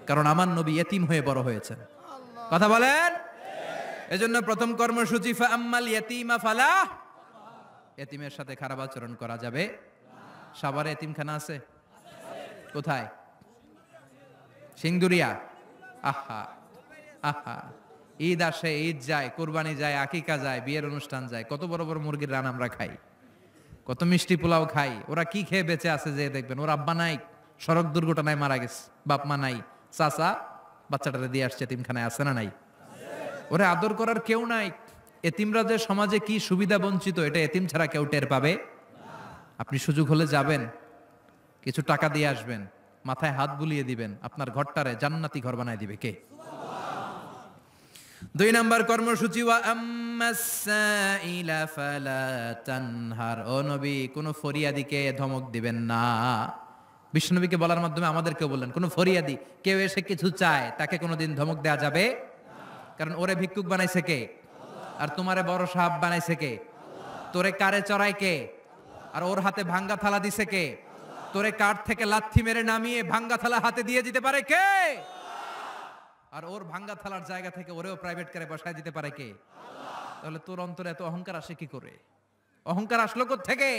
কারণ আমার নবী এতিম হয়ে বড় হয়েছেন। কথা বলেন। এজন্য প্রথম কর্মসূচি ফাআম্মাল ইয়াতীমা ফালা, এতিমের সাথে খারাপ আচরণ করা যাবে। সাভারে এতিমখানা আছে? কোথায়? সিংদুরিয়া। আহা আহা, ঈদ আসে, ঈদ যায়, কুরবানি যায়, আকিকা যায়, বিয়ের অনুষ্ঠান যায়, কত বড় বড় মুরগির রান আমরা খাই, কত মিষ্টি পোলাও খাই। ওরা কি খেয়ে বেঁচে আছে যে দেখবেন, ওর আব্বা নাই, সড়ক দুর্ঘটনায় মারা গেছে, বাপ মা নাই, চাচা বাচ্চাটারে দিয়ে আসছে, এতিমখানায় আছে না নাই? ওরে আদর করার কেউ নাই। এতিমরা যে সমাজে কি সুবিধা বঞ্চিত, এটা এতিম ছাড়া কেউ টের পাবে। আপনি সুযোগ হলে যাবেন, কিছু টাকা দিয়ে আসবেন, মাথায় হাত বুলিয়ে দিবেন, আপনার ঘরটারে জান্নাতি ঘর বানায় দিবে কে? 2 নাম্বার কর্মসূচি ওয়া আম্মাস সাইলা ফালা তানহার, ও নবী কোন ফরিয়াদিকে ধমক দিবেন না। বিশ্বনবীকে বলার মাধ্যমে আমাদেরকেও বললেন, কোন ফরিয়াদি কেউ এসে কিছু চায় তাকে কোনোদিন ধমক দেয়া যাবে? কারণ ওরে ভিক্ষুক বানাইছে কে? আর তোমারে বড় সাহাব বানাইছে কে? তোরে কারে চড়ায় কে? আর ওর হাতে ভাঙ্গা থালা দিছে কে? তোরে কাঠ থেকে লাথি মেরে নামিয়ে ভাঙ্গা থালা হাতে দিয়ে দিতে পারে কে? আর ওর ভাঙ্গা থালার জায়গা থেকে ওরেও প্রাইভেট কারে বসায় দিতে পারে কে? তাহলে তোর অন্তরে এত অহংকার আসে কি করে? অহংকার আসলো কোত্থেকে?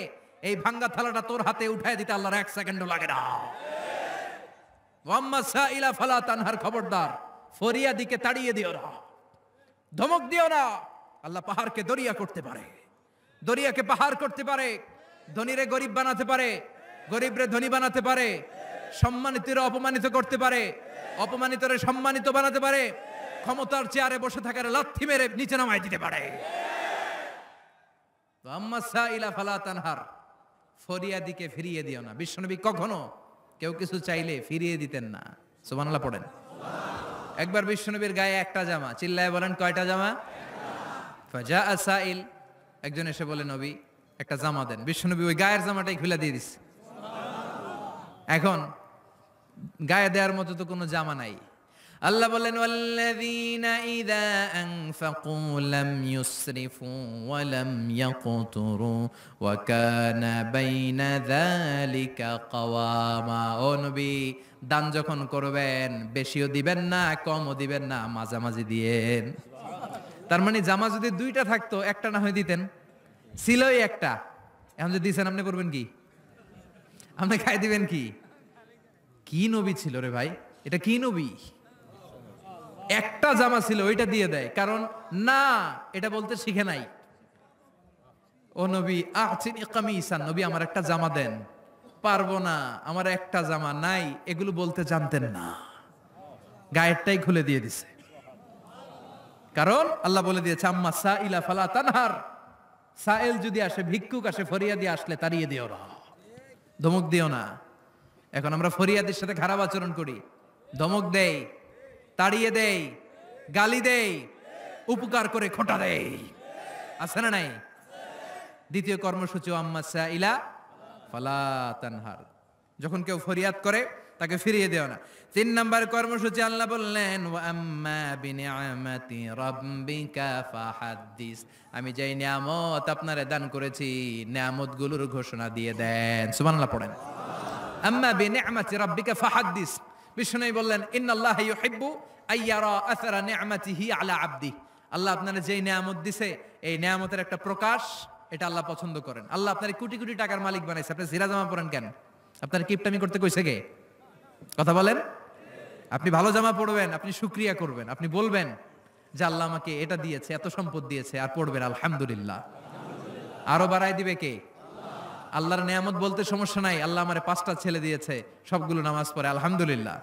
এই ভাঙ্গা থালাটা তোর হাতে উঠায় দিতে আল্লাহর 1 সেকেন্ডও লাগে না। ওয়াম্মা সাইলা ফালা তানহার, খবরদার ফরিয়াদিকে তাড়িয়ে দিও না, ধমক দিও না। আল্লাহ পাহাড়কে দরিয়া করতে পারে, দরিয়াকে পাহাড় করতে পারে, ধনীরে গরিব বানাতে পারে, গরিবরে ধনী বানাতে পারে, সম্মানিতরে অপমানিত করতে পারে, অপমানিতরে সম্মানিত বানাতে পারে, ক্ষমতার চেয়ারে বসে থাকার লাথি মেরে নিচে নামায় দিতে পারে। আম্মা সাইলা ফালা তানহার, ফরিয়াদিকে ফিরিয়ে দিও না। বিশ্বনবী কখনো কেউ কিছু চাইলে ফিরিয়ে দিতেন না। সুবহানাল্লাহ পড়েন। একবার বিশ্বনবীর গায়ে একটা জামা, চিল্লায় বলেন কয়টা জামা? ফাজা সাইল, একজন এসে বলে নবী একটা জামা দেন। বিশ্বনবী ওই গায়ের জামাটাই খুলে দিয়ে দিচ্ছে। এখন গায়ে দেওয়ার মতো তো কোনো জামা নাই। আল্লাহ বলেন ওয়াল্লাযীনা ইযা আনফাকু লাম ইউসরিফু ওয়া লাম ইয়াকতুরু ওয়া কানা বাইনা যালিকা কাওয়ামা। ও নবী, দান যখন করবেন বেশিও দিবেন না, কমও দিবেন না, মাঝামাঝি দিয়েন। তার মানে জামা যদি 2টা থাকতো, একটা না হয় দিতেন, ছিলই একটা। এখন যদি দিয়েছেন আপনি করবেন কি? আপনি খাই দিবেন কি? কি নবী ছিল রে ভাই, এটা কি নবী? একটা জামা ছিল ওইটা দিয়ে দেয়, কারণ না এটা বলতে শিখে নাই। ও নবী আতিনি কামিসান, নবী আমার একটা জামা দেন। পারবো না, আমার একটা জামা নাই, এগুলো বলতে জানতেন না, গায়েরটাই খুলে দিয়ে দিছে। কারণ আল্লাহ বলে দিয়েছে আম্মা সাইলা ফালা তানহার, সাইল যদি আসে, ভিক্ষুক আসে, ফরিয়াদি আসলে তাড়িয়ে দিও না, ধমক দিও না। এখন আমরা ফরিয়াদির সাথে খারাপ আচরণ করি, ধমক দেই, তাড়িয়ে দেই, গালি দেই, উপকার করে খোটা দেই, আছে না নাই? দ্বিতীয় কর্মসূচি আম্মা সাইলা ফালা তানহার, যখন কেউ ফরিয়াদ করে তাকে ফিরিয়ে দেও না। 3 নাম্বার কর্মসূচি আল্লাহ বললেন ওয়া আম্মা বিনিআমাতি রাব্বিকা ফাহাদ্দিস, আমি যেই নিয়ামত আপনারে দান করেছি নিয়ামতগুলোর ঘোষণা দিয়ে দেন। সুবহানাল্লাহ পড়েন। আম্মা বিনিআমাতি রাব্বিকা ফাহাদ্দিস, বিষ্ণু বললেন ইন্নাল্লাহা ইউহিব্বু আইয়ারা আসারা নিআমাতিহি আলা আবদি, আল্লাহ আপনারে যেই নিয়ামত দিছে এই নিয়ামতের একটা প্রকাশ, এটা আল্লাহ পছন্দ করেন। আল্লাহ আপনারে কোটি কোটি টাকার মালিক বানাইছে, আপনি জিরা জামা পরেন কেন? আপনার কিপটামি করতে কইছে কে? কথা বলেন। আপনি ভালো জামা পরবেন, আপনি শুকরিয়া করবেন, আপনি বলবেন যে আল্লাহ আমাকে এটা দিয়েছে, এত সম্পদ দিয়েছে, আর পড়বেন আলহামদুলিল্লাহ। আরো বাড়াই দিবে কে? আল্লাহর নিয়ামত বলতে সমস্যা নাই। আল্লাহ আমারে 5টা ছেলে দিয়েছে, সবগুলো নামাজ পড়ে আলহামদুলিল্লাহ।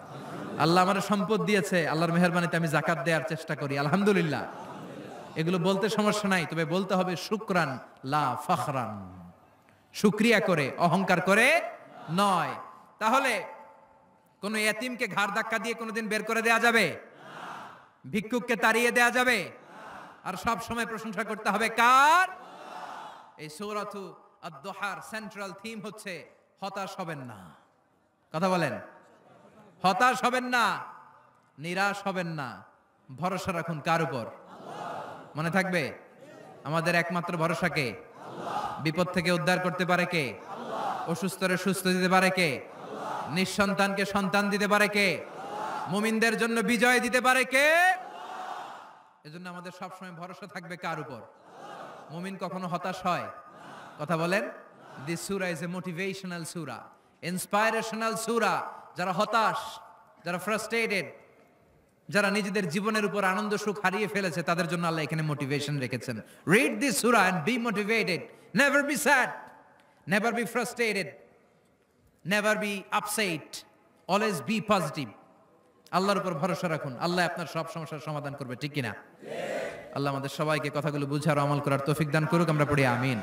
আল্লাহ আমারে সম্পদ দিয়েছে, আল্লাহর মেহেরবানিতে আমি যাকাত দেওয়ার চেষ্টা করি আলহামদুলিল্লাহ। এগুলো বলতে সমস্যা নাই, তবে বলতে হবে শুকরান লা ফখরান, শুকরিয়া করে, অহংকার করে নয়। তাহলে কোন এতিমকে ঘাড় ধাক্কা দিয়ে কোনোদিন বের করে দেয়া যাবে? ভিক্ষুককে তাড়িয়ে দেয়া যাবে? আর সব সময় প্রশংসা করতে হবে কার? এই সূরাতু আদ-দুহার সেন্ট্রাল থিম হচ্ছে হতাশ হবেন না। কথা বলেন। হতাশ হবেন না, নিরাশ হবেন না, ভরসা রাখুন কার উপর? মনে থাকবে? আমাদের একমাত্র ভরসা কে? বিপদ থেকে উদ্ধার করতে পারে কে? অসুস্থরে সুস্থ দিতে পারে কে? নিঃসন্তানকে সন্তান দিতে পারে কে? মুমিনদের জন্য বিজয় দিতে পারে কে? এজন্য আমাদের সবসময় ভরসা থাকবে কার উপর? মুমিন কখনো হতাশ হয়? কথা বলেন। দিস সূরা ইজ এ মোটিভেশনাল সূরা, ইন্সপাইরেশনাল সূরা। যারা হতাশ, যারা ফ্রাস্ট্রেটেড, যারা নিজেদের জীবনের উপর আনন্দ সুখ হারিয়ে ফেলেছে, তাদের জন্য আল্লাহ এখানে মোটিভেশন রেখেছেন। রিড দিস সূরা and be motivated. Never be sad, never be frustrated, never be upset, always be positive. আল্লাহর উপর ভরসা রাখুন, আল্লাহ আপনার সব সমস্যার সমাধান করবে, ঠিক কিনা? আল্লাহ আমাদের সবাইকে কথাগুলো বুঝার ও আমল করার তৌফিক দান করুক। আমরা পড়ি আমিন।